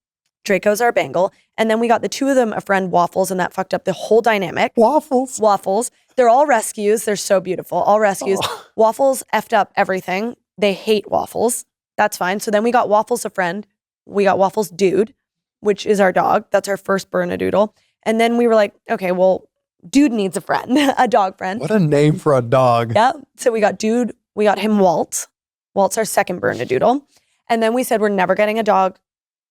Draco's our Bengal. And then we got the two of them a friend, Waffles, and that fucked up the whole dynamic. Waffles. They're all rescues. They're so beautiful. All rescues. Oh. Waffles effed up everything. They hate Waffles. That's fine. So then we got Waffles a friend. We got Waffles Dude, which is our dog. That's our first Bernedoodle. And then we were like, okay, well, Dude needs a friend, a dog friend. What a name for a dog. Yeah. So we got Dude. We got him Walt. Walt's our second Bernedoodle. And then we said we're never getting a dog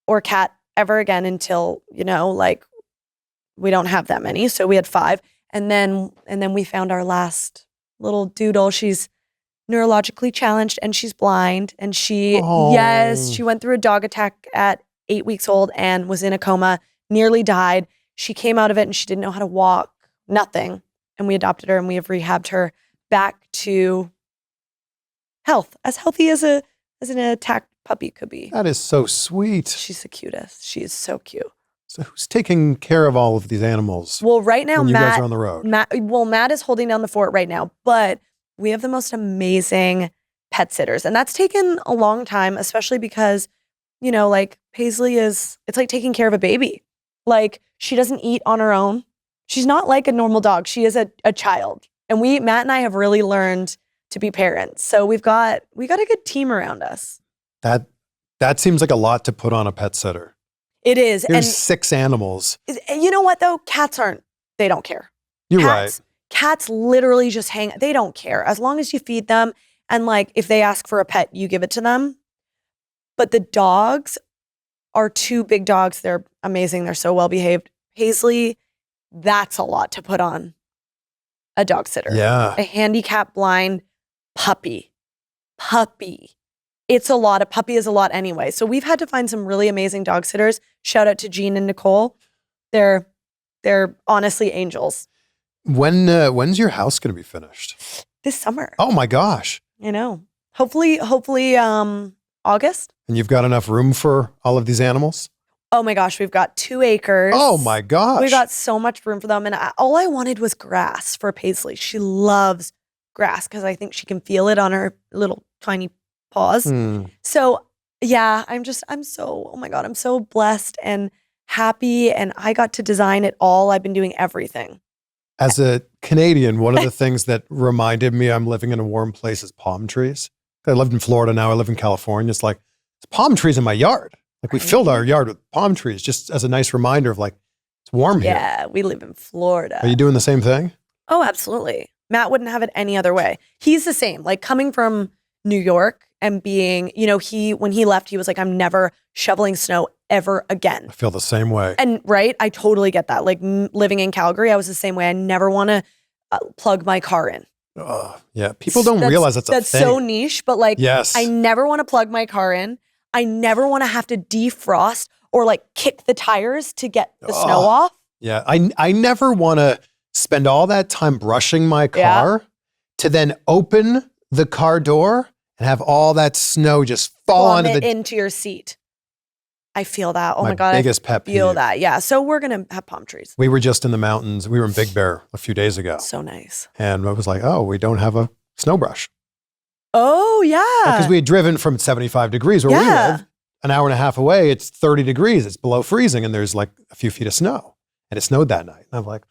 or cat ever again until, we don't have that many. So we had 5. And then we found our last little doodle. She's neurologically challenged and she's blind. And she went through a dog attack at 8 weeks old and was in a coma, nearly died. She came out of it and she didn't know how to walk, nothing. And we adopted her and we have rehabbed her back to health, as healthy as an attacked puppy could be. That is so sweet. She's the cutest. She is so cute. So who's taking care of all of these animals? Well, right now, you Matt, guys are on the road. Matt is holding down the fort right now, but we have the most amazing pet sitters. And that's taken a long time, especially because, Paisley it's like taking care of a baby. She doesn't eat on her own. She's not like a normal dog. She is a child. And Matt and I have really learned to be parents. So we got a good team around us. That seems like a lot to put on a pet sitter. It is. There's 6 animals. You know what though? Cats they don't care. You're right. Cats literally just they don't care. As long as you feed them and if they ask for a pet, you give it to them. But the dogs are 2 big dogs. They're amazing. They're so well behaved. Paisley, that's a lot to put on a dog sitter. Yeah. A handicap blind puppy. It's a lot. A puppy is a lot anyway. So we've had to find some really amazing dog sitters. Shout out to Jean and Nicole. They're honestly angels. When's your house going to be finished? This summer. Oh my gosh. I know. Hopefully August. And you've got enough room for all of these animals? Oh my gosh, we've got 2 acres. Oh my gosh. We got so much room for them. And all I wanted was grass for Paisley. She loves grass because I think she can feel it on her little tiny paws. So yeah, I'm so, oh my God, I'm so blessed and happy. And I got to design it all. I've been doing everything. As a Canadian, one of the things that reminded me I'm living in a warm place is palm trees. I lived in Florida, now I live in California. It's like, there's palm trees in my yard. Like we filled our yard with palm trees just as a nice reminder of like, it's warm here. Yeah, we live in Florida. Are you doing the same thing? Oh, absolutely. Matt wouldn't have it any other way. He's the same. Like coming from New York and being, when he left, he was like, I'm never shoveling snow ever again. I feel the same way. And right, I totally get that. Like living in Calgary, I was the same way. I never want to plug my car in. Yeah, people don't realize that's a thing. That's so niche, but like, yes. I never want to plug my car in. I never want to have to defrost or like kick the tires to get the snow off. Yeah, I never want to spend all that time brushing my car to then open the car door and have all that snow just fall into your seat. I feel that. Oh my God. Biggest pet peeve. I feel that. Yeah. So we're going to have palm trees. We were just in the mountains. We were in Big Bear a few days ago. So nice. And I was like, oh, we don't have a snow brush. Oh, yeah. Because we had driven from 75 degrees where we live, an hour and a half away, it's 30 degrees. It's below freezing and there's like a few feet of snow. And it snowed that night. And I'm like,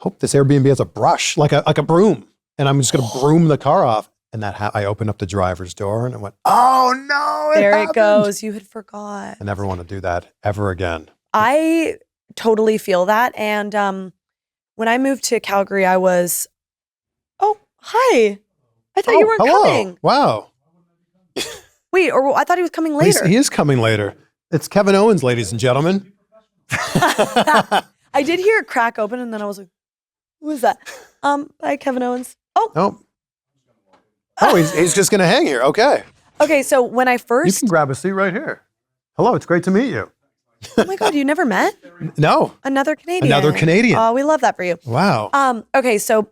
hope this Airbnb has a brush, like a broom. And I'm just going to broom the car off. And I opened up the driver's door and I went, oh no, there it goes. You had forgot. I never want to do that ever again. I totally feel that. And when I moved to Calgary, I was, oh, hi. I thought you weren't coming. Wow. Wait, or I thought he was coming later. He is coming later. It's Kevin Owens, ladies and gentlemen. I did hear it crack open and then I was like, who is that? Bye, Kevin Owens. Oh, he's just going to hang here. Okay. Okay, so when I first... You can grab a seat right here. Hello, it's great to meet you. Oh my God, you never met? No. Another Canadian. Oh, we love that for you. Wow. Okay, so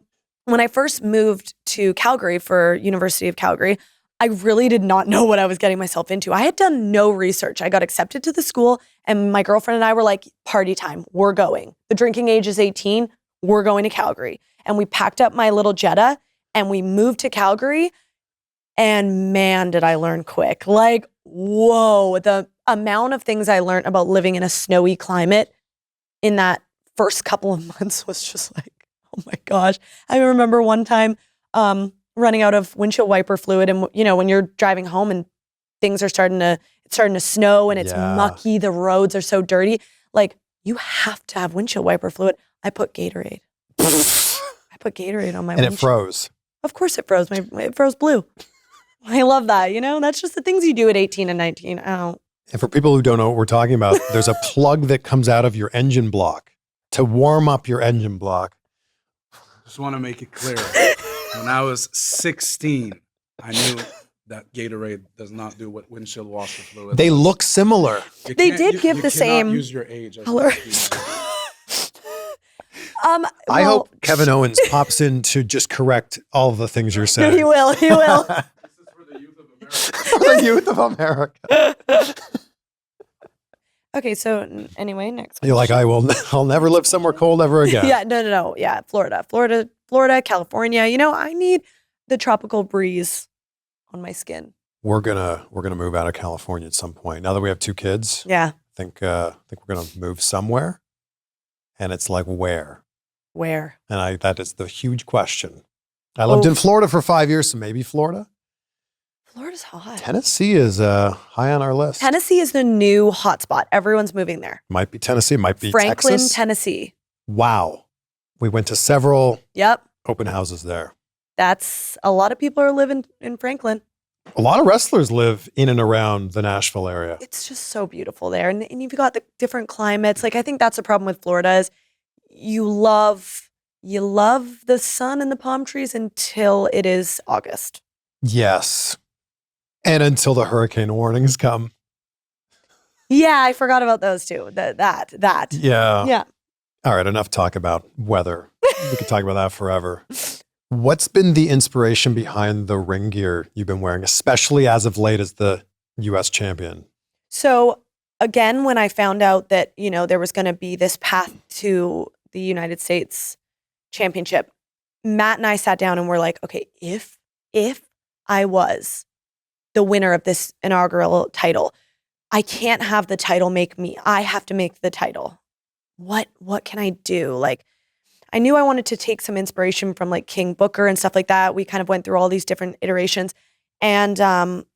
when I first moved to Calgary for University of Calgary, I really did not know what I was getting myself into. I had done no research. I got accepted to the school and my girlfriend and I were like, party time, we're going. The drinking age is 18, we're going to Calgary. And we packed up my little Jetta and we moved to Calgary, and man, did I learn quick. Like, whoa, the amount of things I learned about living in a snowy climate in that first couple of months was just like, oh my gosh. I remember one time running out of windshield wiper fluid, and when you're driving home and things are starting to snow and it's mucky, the roads are so dirty, like you have to have windshield wiper fluid. I put Gatorade. I put Gatorade on my windshield. And it froze. Of course it froze. It froze blue. I love that. That's just the things you do at 18 and 19. And for people who don't know what we're talking about, there's a plug that comes out of your engine block to warm up your engine block. Just want to make it clear. When I was 16, I knew that Gatorade does not do what windshield washer fluid They does. look similar. They did give the same use your age as color. I hope Kevin Owens pops in to just correct all the things you're saying. He will. This is for the youth of America. The youth of America. Okay, so anyway, next You're like, I'll never live somewhere cold ever again. Yeah, no. Yeah, Florida, California. I need the tropical breeze on my skin. We're gonna move out of California at some point. Now that we have 2 kids, Yeah. I think we're gonna move somewhere. And it's like, where? Where? And that is the huge question. I lived in Florida for 5 years, so maybe Florida. Florida's hot. Tennessee is high on our list. Tennessee is the new hotspot. Everyone's moving there. Might be Tennessee, might be Franklin, Texas. Tennessee. Wow. We went to several Yep. open houses there. That's a lot of people are living in Franklin. A lot of wrestlers live in and around the Nashville area. It's just so beautiful there. And you've got the different climates. Like, I think that's the problem with Florida is you love you love the sun and the palm trees until it is August. Yes. And until the hurricane warnings come. Yeah, I forgot about those too. That. Yeah. Yeah. All right, enough talk about weather. We could talk about that forever. What's been the inspiration behind the ring gear you've been wearing, especially as of late as the U.S. champion? So again, when I found out that, there was going to be this path to the United States championship, Matt and I sat down and we're like, okay, if I was the winner of this inaugural title, I can't have the title make me. I have to make the title. What can I do? Like, I knew I wanted to take some inspiration from like King Booker and stuff like that. We kind of went through all these different iterations, and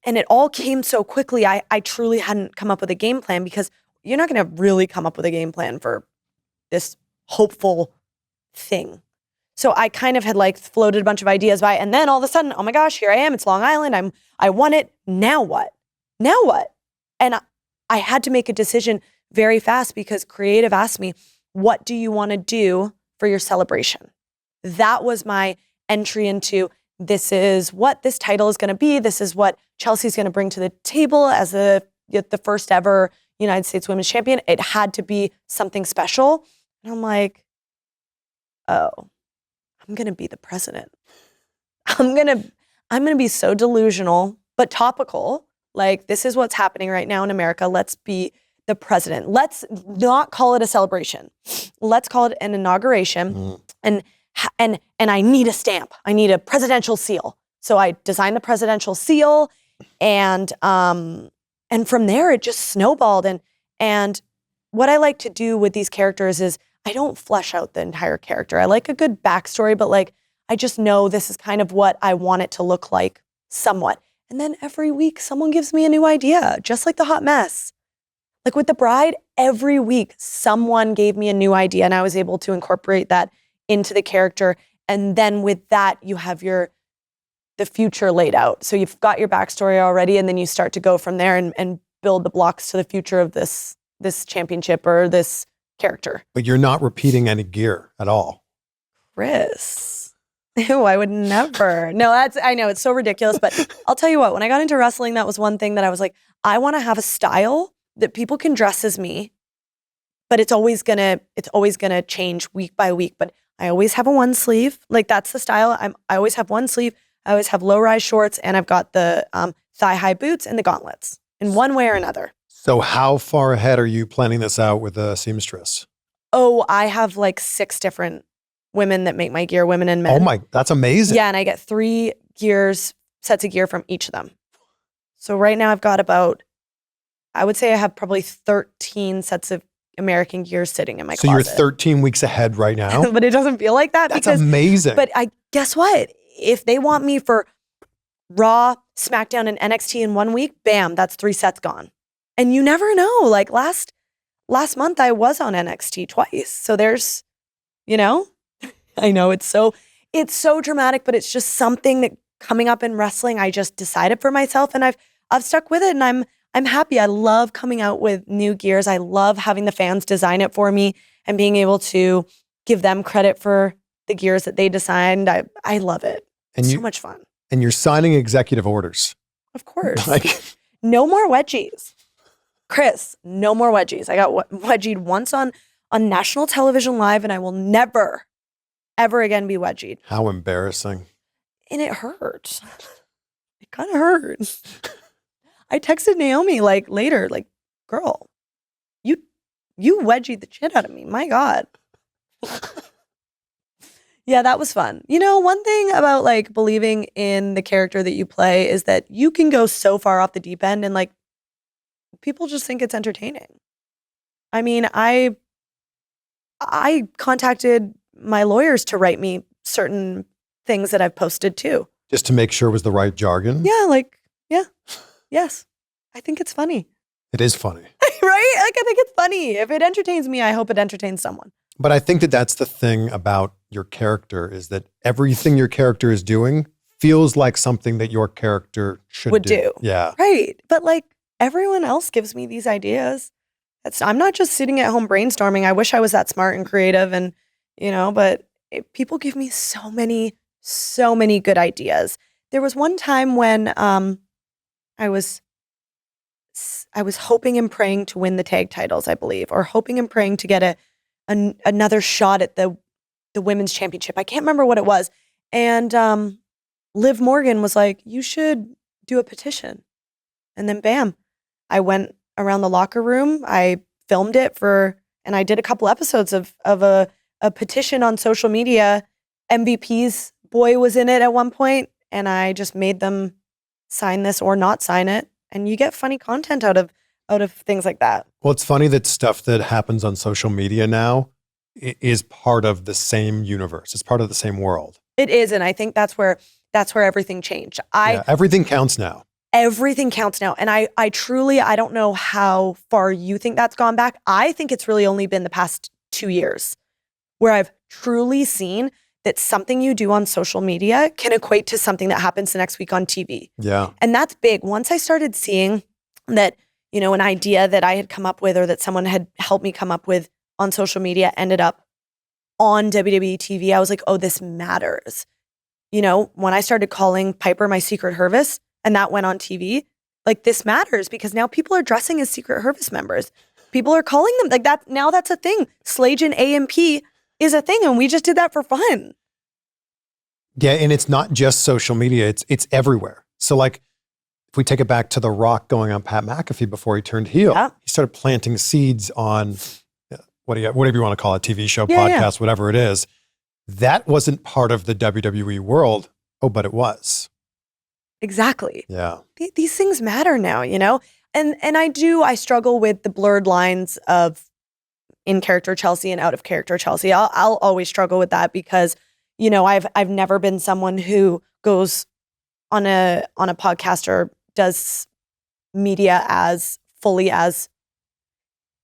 it all came so quickly. I truly hadn't come up with a game plan, because you're not going to really come up with a game plan for this hopeful thing. So I kind of had like floated a bunch of ideas by, and then all of a sudden, oh my gosh, here I am. It's Long Island. I won it. Now what? And I had to make a decision very fast, because creative asked me, what do you want to do for your celebration? That was my entry into, this is what this title is going to be. This is what Chelsea's going to bring to the table as the first ever United States Women's Champion. It had to be something special. And I'm like, oh, I'm going to be the president. I'm going to be so delusional, but topical. Like, this is what's happening right now in America. Let's be the president. Let's not call it a celebration. Let's call it an inauguration. And I need a stamp. I need a presidential seal. So I designed the presidential seal, and from there it just snowballed. And what I like to do with these characters is I don't flesh out the entire character. I like a good backstory, but like, I just know this is kind of what I want it to look like somewhat. And then every week someone gives me a new idea, just like the hot mess. Like with the bride, every week someone gave me a new idea, and I was able to incorporate that into the character. And then with that, you have the future laid out. So you've got your backstory already, and then you start to go from there and build the blocks to the future of this championship or this character. But you're not repeating any gear at all. Chris. Ew, I would never. No, I know it's so ridiculous, but I'll tell you what, when I got into wrestling, that was one thing that I was like, I want to have a style that people can dress as me, but it's always gonna change week by week. But I always have a one sleeve. Like, that's the style. I always have one sleeve. I always have low rise shorts, and I've got the thigh high boots and the gauntlets in one way or another. So how far ahead are you planning this out with a seamstress? Oh, I have like 6 different women that make my gear, women and men. Oh my, that's amazing. Yeah, and I get 3 sets of gear from each of them. So right now I've got I would say I have probably 13 sets of American gear sitting in my closet. So you're 13 weeks ahead right now? But it doesn't feel like that. That's amazing. But guess what? If they want me for Raw, SmackDown, and NXT in 1 week, bam, that's 3 sets gone. And you never know. Like last month I was on NXT twice. So there's, I know it's so dramatic, but it's just something that coming up in wrestling, I just decided for myself, and I've stuck with it, and I'm happy. I love coming out with new gears. I love having the fans design it for me and being able to give them credit for the gears that they designed. I love it. It's so much fun. And you're signing executive orders. Of course. No more wedgies. Chris, no more wedgies. I got wedgied once on national television live, and I will never, ever again be wedgied. How embarrassing. And it hurt. It kind of hurt. I texted Naomi later, girl, you wedgied the shit out of me. My God. Yeah, that was fun. One thing about believing in the character that you play is that you can go so far off the deep end, and people just think it's entertaining. I mean, I contacted my lawyers to write me certain things that I've posted too. Just to make sure it was the right jargon? Yeah, yes. I think it's funny. It is funny. Right? I think it's funny. If it entertains me, I hope it entertains someone. But I think that that's the thing about your character, is that everything your character is doing feels like something that your character would do. Yeah. Right. But everyone else gives me these ideas. I'm not just sitting at home brainstorming. I wish I was that smart and creative, and but people give me so many good ideas. There was one time when I was hoping and praying to win the tag titles, I believe, or hoping and praying to get another shot at the women's championship. I can't remember what it was. And Liv Morgan was like, you should do a petition. And then bam, I went around the locker room. I filmed it and I did a couple episodes of a petition on social media. MVP's boy was in it at one point, and I just made them sign this or not sign it. And you get funny content out of things like that. Well, it's funny that stuff that happens on social media now is part of the same universe. It's part of the same world. It is, and I think that's where everything changed. Everything counts now. Everything counts now. And I truly, I don't know how far you think that's gone back. I think it's really only been the past 2 years where I've truly seen that something you do on social media can equate to something that happens the next week on TV. Yeah. And that's big. Once I started seeing that, an idea that I had come up with or that someone had helped me come up with on social media ended up on WWE TV, I was like, oh, this matters. When I started calling Piper my Secret Hervis and that went on TV, like this matters because now people are dressing as Secret Hervis members. People are calling them like that. Now that's a thing. Slajan AMP is a thing. And we just did that for fun. Yeah. And it's not just social media. It's everywhere. So like if we take it back to The Rock going on Pat McAfee before he turned heel, he started planting seeds on whatever you want to call it, TV show, podcast, whatever it is. That wasn't part of the WWE world. Oh, but it was. Exactly. Yeah. These things matter now, And I struggle with the blurred lines of in character Chelsea and out of character Chelsea. I'll always struggle with that because, I've never been someone who goes on a podcast or does media as fully as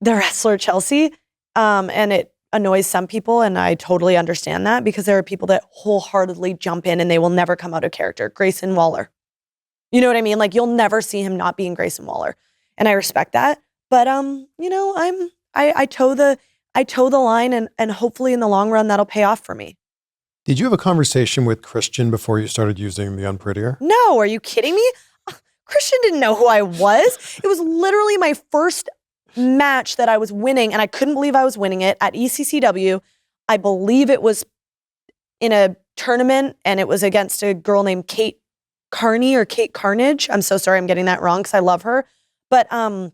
the wrestler Chelsea. And it annoys some people, and I totally understand that because there are people that wholeheartedly jump in and they will never come out of character. Grayson Waller. You know what I mean? Like you'll never see him not being Grayson Waller. And I respect that. But I toe the line and hopefully in the long run that'll pay off for me. Did you have a conversation with Christian before you started using the Unprettier? No, are you kidding me? Christian didn't know who I was. It was literally my first match that I was winning, and I couldn't believe I was winning it at ECCW. I believe it was in a tournament, and it was against a girl named Kate Carney or Kate Carnage. I'm so sorry I'm getting that wrong because I love her. But I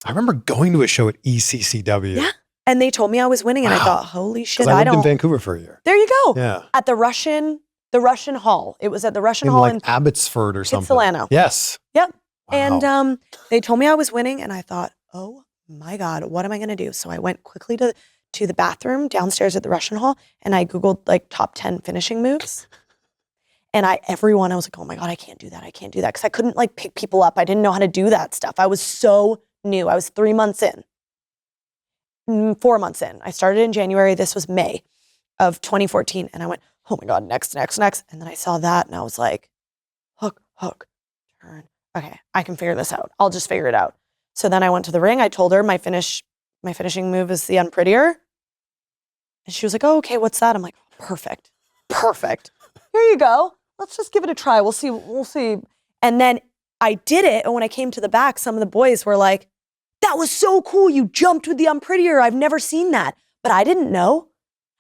remember going to a show at ECCW. Yeah. And they told me I was winning, and I thought, holy shit, I lived in Vancouver for a year. There you go. Yeah. At the Russian Hall. It was at the Russian in Hall like in Abbotsford or something. Kitsilano. Yes. Yep. Wow. And they told me I was winning, and I thought, oh my God, what am I going to do? So I went quickly to the bathroom downstairs at the Russian Hall, and I Googled like top 10 finishing moves. And I was like, oh my God, I can't do that. Because I couldn't like pick people up. I didn't know how to do that stuff. I was so new. I was 3 months in, 4 months in. I started in January. This was May of 2014. And I went, oh my God, next. And then I saw that and I was like, hook, turn. Okay, I can figure this out. I'll just figure it out. So then I went to the ring. I told her my finishing move is the Unprettier. And she was like, oh, okay, what's that? I'm like, perfect. Here you go. Let's just give it a try. We'll see. And then I did it. And when I came to the back, some of the boys were like, that was so cool. You jumped with the Unprettier. I've never seen that. But I didn't know.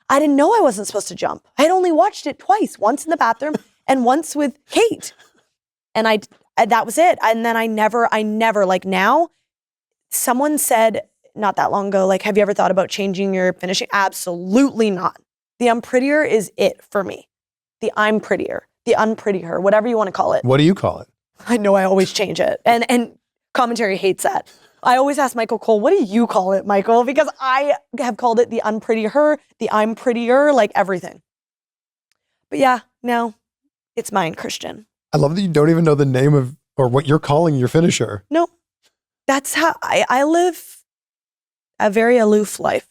I wasn't supposed to jump. I had only watched it twice, once in the bathroom and once with Kate. And that was it. And then I never, like now, someone said not that long ago, like, have you ever thought about changing your finishing? Absolutely not. The Unprettier is it for me. The I'm prettier, the Unprettier, whatever you want to call it. What do you call it? I know I always change it. And commentary hates that. I always ask Michael Cole, what do you call it, Michael? Because I have called it the Unprettier, the I'm prettier, like everything. But yeah, no, it's mine, Christian. I love that you don't even know the name of or what you're calling your finisher. No, that's how I live a very aloof life.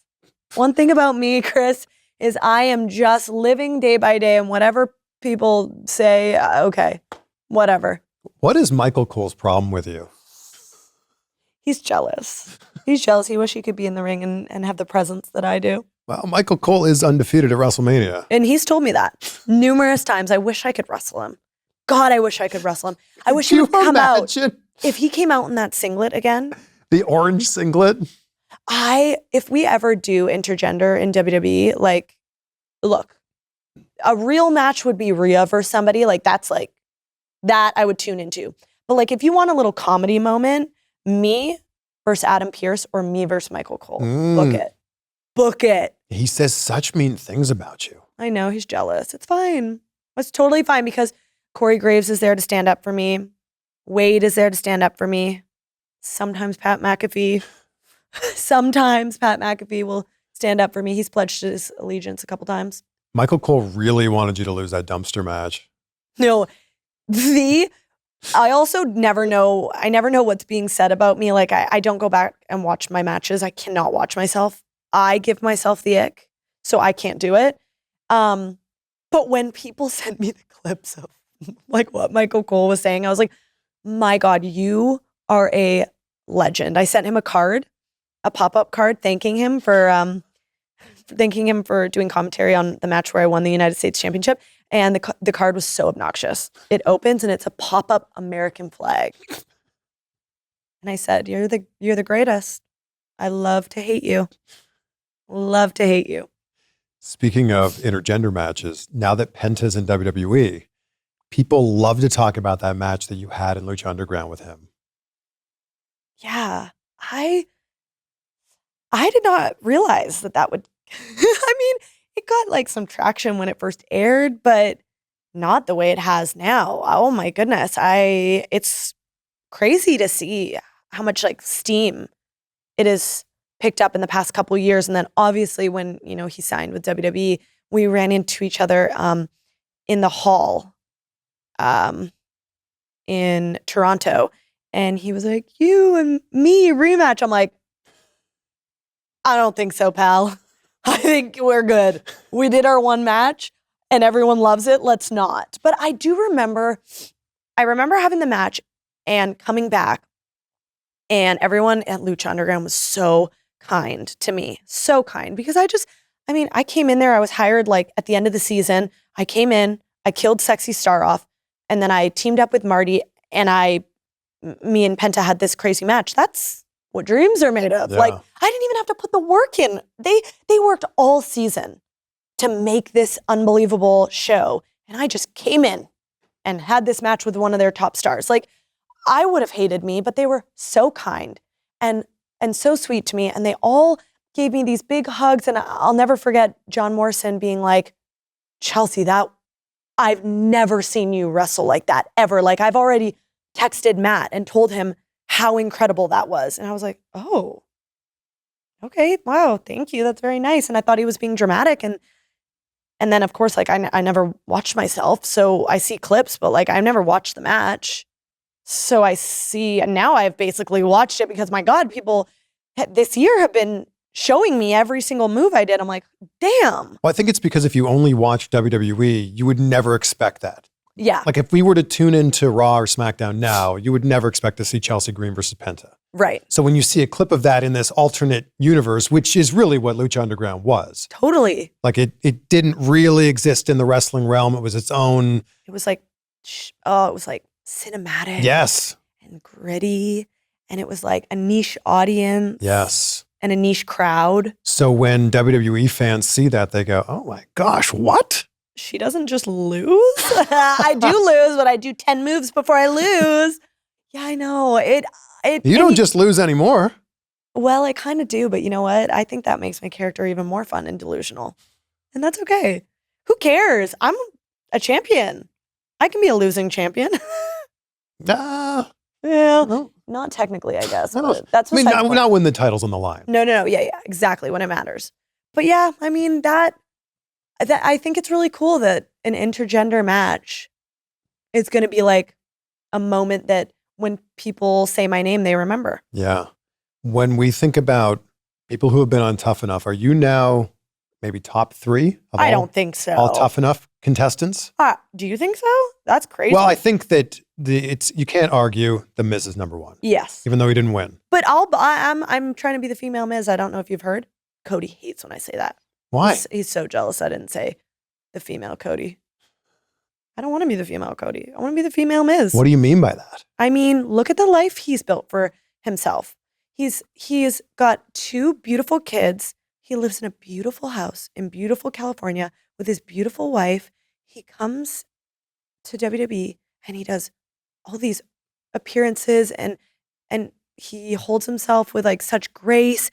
One thing about me, Chris, is I am just living day by day, and whatever people say, okay, whatever. What is Michael Cole's problem with you? He's jealous. He wish he could be in the ring and have the presence that I do. Well, Michael Cole is undefeated at WrestleMania. And he's told me that numerous times. I wish I could wrestle him. God, I wish I could wrestle him. I wish he would come out. If he came out in that singlet again. The orange singlet. If we ever do intergender in WWE, like, look, a real match would be Rhea versus somebody. Like, that's like, that I would tune into. But like, if you want a little comedy moment, me versus Adam Pearce or me versus Michael Cole. Book it. Book it. He says such mean things about you. I know, he's jealous. It's fine. It's totally fine because Corey Graves is there to stand up for me. Wade is there to stand up for me. Sometimes Pat McAfee. Sometimes Pat McAfee will stand up for me. He's pledged his allegiance a couple times. Michael Cole really wanted you to lose that dumpster match. No, I also never know. I never know what's being said about me. Like, I don't go back and watch my matches. I cannot watch myself. I give myself the ick, so I can't do it. But when people send me the clips of like what Michael Cole was saying, I was like, my God, you are a legend. I sent him a card, a pop-up card, thanking him for doing commentary on the match where I won the United States Championship. And the card was so obnoxious. It opens and it's a pop-up American flag. And I said, you're the greatest. I love to hate you. Love to hate you. Speaking of intergender matches, now that Penta's in WWE, people love to talk about that match that you had in Lucha Underground with him. Yeah, I did not realize that would, I mean, it got like some traction when it first aired, but not the way it has now. Oh my goodness. It's crazy to see how much like steam it is picked up in the past couple of years. And then obviously when, he signed with WWE, we ran into each other in the hall in Toronto. And he was like, you and me rematch. I'm like, I don't think so, pal. I think we're good. We did our one match and everyone loves it. Let's not. But I remember having the match and coming back, and everyone at Lucha Underground was so kind to me. So kind. Because I came in there, I was hired like at the end of the season. I came in, I killed Sexy Star off, and then I teamed up with Marty, and me and Penta had this crazy match. That's what dreams are made of. Yeah. Like, I didn't even have to put the work in. They worked all season to make this unbelievable show. And I just came in and had this match with one of their top stars. Like, I would have hated me, but they were so kind and so sweet to me. And they all gave me these big hugs. And I'll never forget John Morrison being like, Chelsea, I've never seen you wrestle like that ever. Like, I've already texted Matt and told him how incredible that was. And I was like, oh, okay, wow, thank you. That's very nice. And I thought he was being dramatic. And then of course, like I never watched myself. So I see clips, but like I've never watched the match. So I see, and now I've basically watched it because my God, people this year have been showing me every single move I did. I'm like, damn. Well, I think it's because if you only watch WWE, you would never expect that. Yeah. Like if we were to tune into Raw or SmackDown now, you would never expect to see Chelsea Green versus Penta. Right. So when you see a clip of that in this alternate universe, which is really what Lucha Underground was. Totally. Like it didn't really exist in the wrestling realm. It was its own. It was like cinematic. Yes. And gritty. And it was like a niche audience. Yes. And a niche crowd. So when WWE fans see that, they go, oh my gosh, what? She doesn't just lose. I do lose, but I do 10 moves before I lose. Yeah, I know. You don't just lose anymore. Well, I kind of do, but you know what? I think that makes my character even more fun and delusional. And that's okay. Who cares? I'm a champion. I can be a losing champion. Well, not technically, I guess. But that's not when the title's on the line. No. Yeah, exactly. When it matters. But yeah, I mean, that I think it's really cool that an intergender match is going to be like a moment that when people say my name, they remember. Yeah. When we think about people who have been on Tough Enough, are you now maybe top 3? I don't think so. All Tough Enough contestants? Do you think so? That's crazy. Well, I think that you can't argue the Miz is number 1. Yes. Even though he didn't win. But I'm trying to be the female Miz. I don't know if you've heard. Cody hates when I say that. Why? He's so jealous I didn't say the female Cody. I don't want to be the female Cody. I want to be the female Miz. What do you mean by that? I mean, look at the life he's built for himself. He's got 2 beautiful kids. He lives in a beautiful house in beautiful California with his beautiful wife. He comes to WWE and he does all these appearances and he holds himself with like such grace,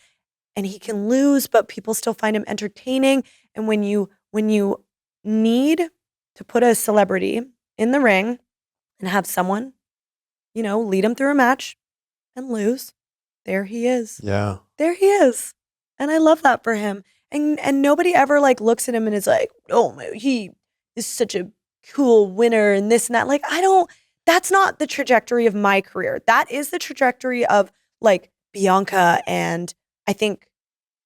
and he can lose, but people still find him entertaining. And when you need to put a celebrity in the ring and have someone, lead him through a match and lose, there he is. Yeah. There he is. And I love that for him. And nobody ever like looks at him and is like, oh, he is such a cool winner and this and that. Like, that's not the trajectory of my career. That is the trajectory of like Bianca and I think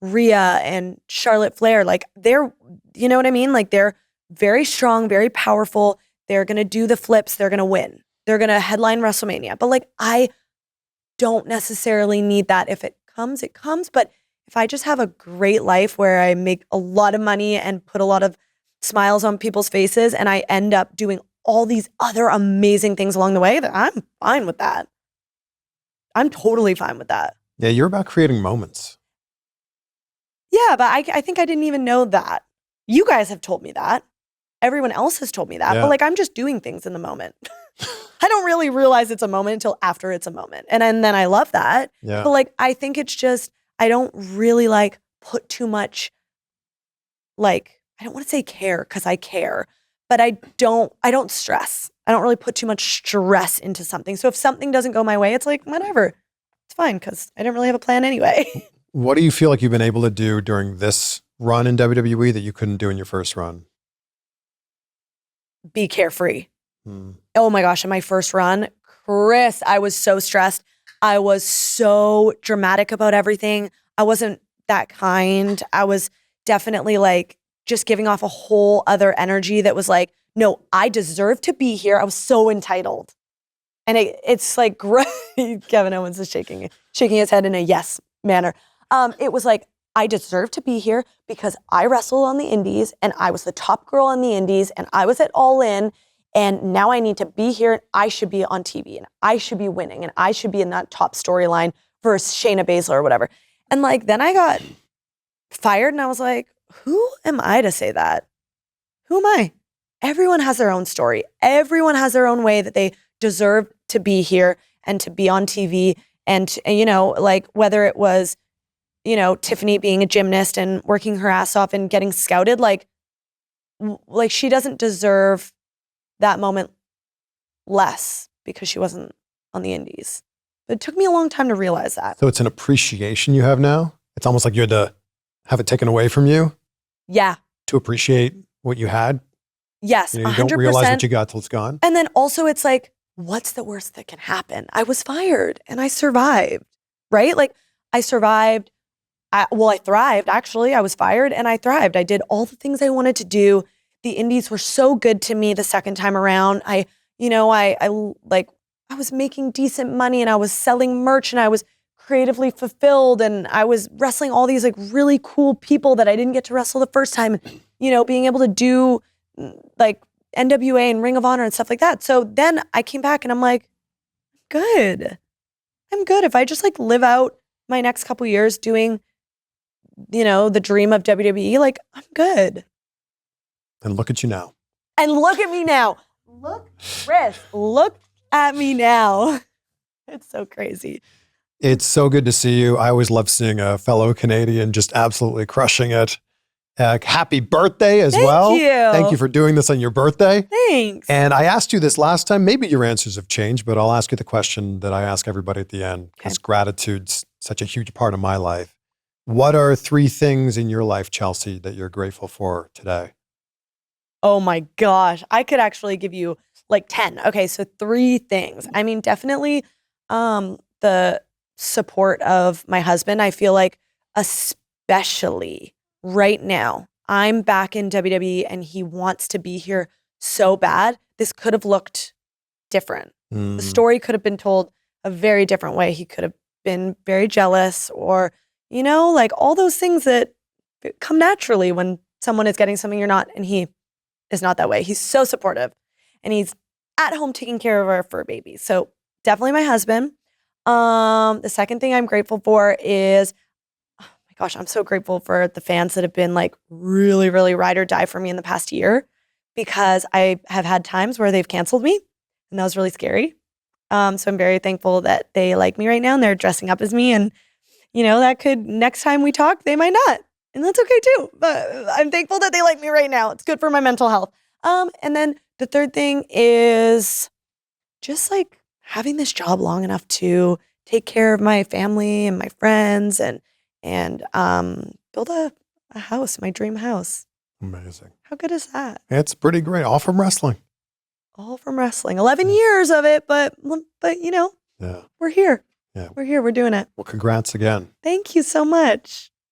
Rhea and Charlotte Flair. Like they're, you know what I mean? Like they're very strong, very powerful. They're going to do the flips. They're going to win. They're going to headline WrestleMania. But like, I don't necessarily need that. If it comes, it comes. But if I just have a great life where I make a lot of money and put a lot of smiles on people's faces and I end up doing all these other amazing things along the way, then I'm fine with that. I'm totally fine with that. Yeah, you're about creating moments. Yeah, but I think I didn't even know that. You guys have told me that. Everyone else has told me that. Yeah. But like, I'm just doing things in the moment. I don't really realize it's a moment until after it's a moment. And then I love that. Yeah. But like, I think it's just, I don't really like put too much, like, I don't want to say care because I care, but I don't stress. I don't really put too much stress into something. So if something doesn't go my way, it's like, whatever. It's fine because I didn't really have a plan anyway. What do you feel like you've been able to do during this run in WWE that you couldn't do in your first run? Be carefree. Oh my gosh, in my first run, Chris, I was so stressed. I was so dramatic about everything. I wasn't that kind. I was definitely like just giving off a whole other energy that was like, no, I deserve to be here. I was so entitled. And it's like, great. Kevin Owens is shaking his head in a yes manner. It was like, I deserve to be here because I wrestled on the indies and I was the top girl on the indies and I was at All In. And now I need to be here and I should be on TV and I should be winning and I should be in that top storyline versus Shayna Baszler or whatever. And like, then I got fired and I was like, who am I to say that? Who am I? Everyone has their own story. Everyone has their own way that they deserve to be here and to be on TV. And like whether it was, Tiffany being a gymnast and working her ass off and getting scouted, like she doesn't deserve that moment less because she wasn't on the indies. But it took me a long time to realize that. So it's an appreciation you have now? It's almost like you had to have it taken away from you? Yeah. To appreciate what you had? Yes, you 100%. don't realize what you got till it's gone? And then also it's like, what's the worst that can happen? I was fired and I survived, right? Like I survived. I thrived, actually. I was fired and I thrived. I did all the things I wanted to do. The indies were so good to me the second time around. I was making decent money and I was selling merch and I was creatively fulfilled and I was wrestling all these like really cool people that I didn't get to wrestle the first time, being able to do like NWA and Ring of Honor and stuff like that. So then I came back and I'm like, good. I'm good. If I just like live out my next couple years doing, the dream of WWE, like I'm good. And look at you now. And look at me now. Look, Chris, look at me now. It's so crazy. It's so good to see you. I always love seeing a fellow Canadian just absolutely crushing it. Happy birthday as well. Thank you. Thank you for doing this on your birthday. Thanks. And I asked you this last time. Maybe your answers have changed, but I'll ask you the question that I ask everybody at the end because gratitude's such a huge part of my life. What are 3 things in your life, Chelsea, that you're grateful for today? Oh my gosh. I could actually give you like 10. Okay, so 3 things. I mean, definitely the support of my husband. I feel like especially right now, I'm back in WWE and he wants to be here so bad. This could have looked different. The story could have been told a very different way. He could have been very jealous or, like all those things that come naturally when someone is getting something you're not, and he is not that way. He's so supportive, and he's at home taking care of our fur baby. So definitely my husband. The second thing I'm grateful for is, oh my gosh, I'm so grateful for the fans that have been like really, really ride or die for me in the past year, because I have had times where they've canceled me, and that was really scary. So I'm very thankful that they like me right now and they're dressing up as me, and that could, next time we talk, they might not. And that's okay too. But I'm thankful that they like me right now. It's good for my mental health. And then the third thing is just like having this job long enough to take care of my family and my friends and build a house, my dream house. Amazing. How good is that? It's pretty great. All from wrestling. All from wrestling. 11 years of it, but Yeah. we're here. Yeah. We're here. We're doing it. Well, congrats again. Thank you so much.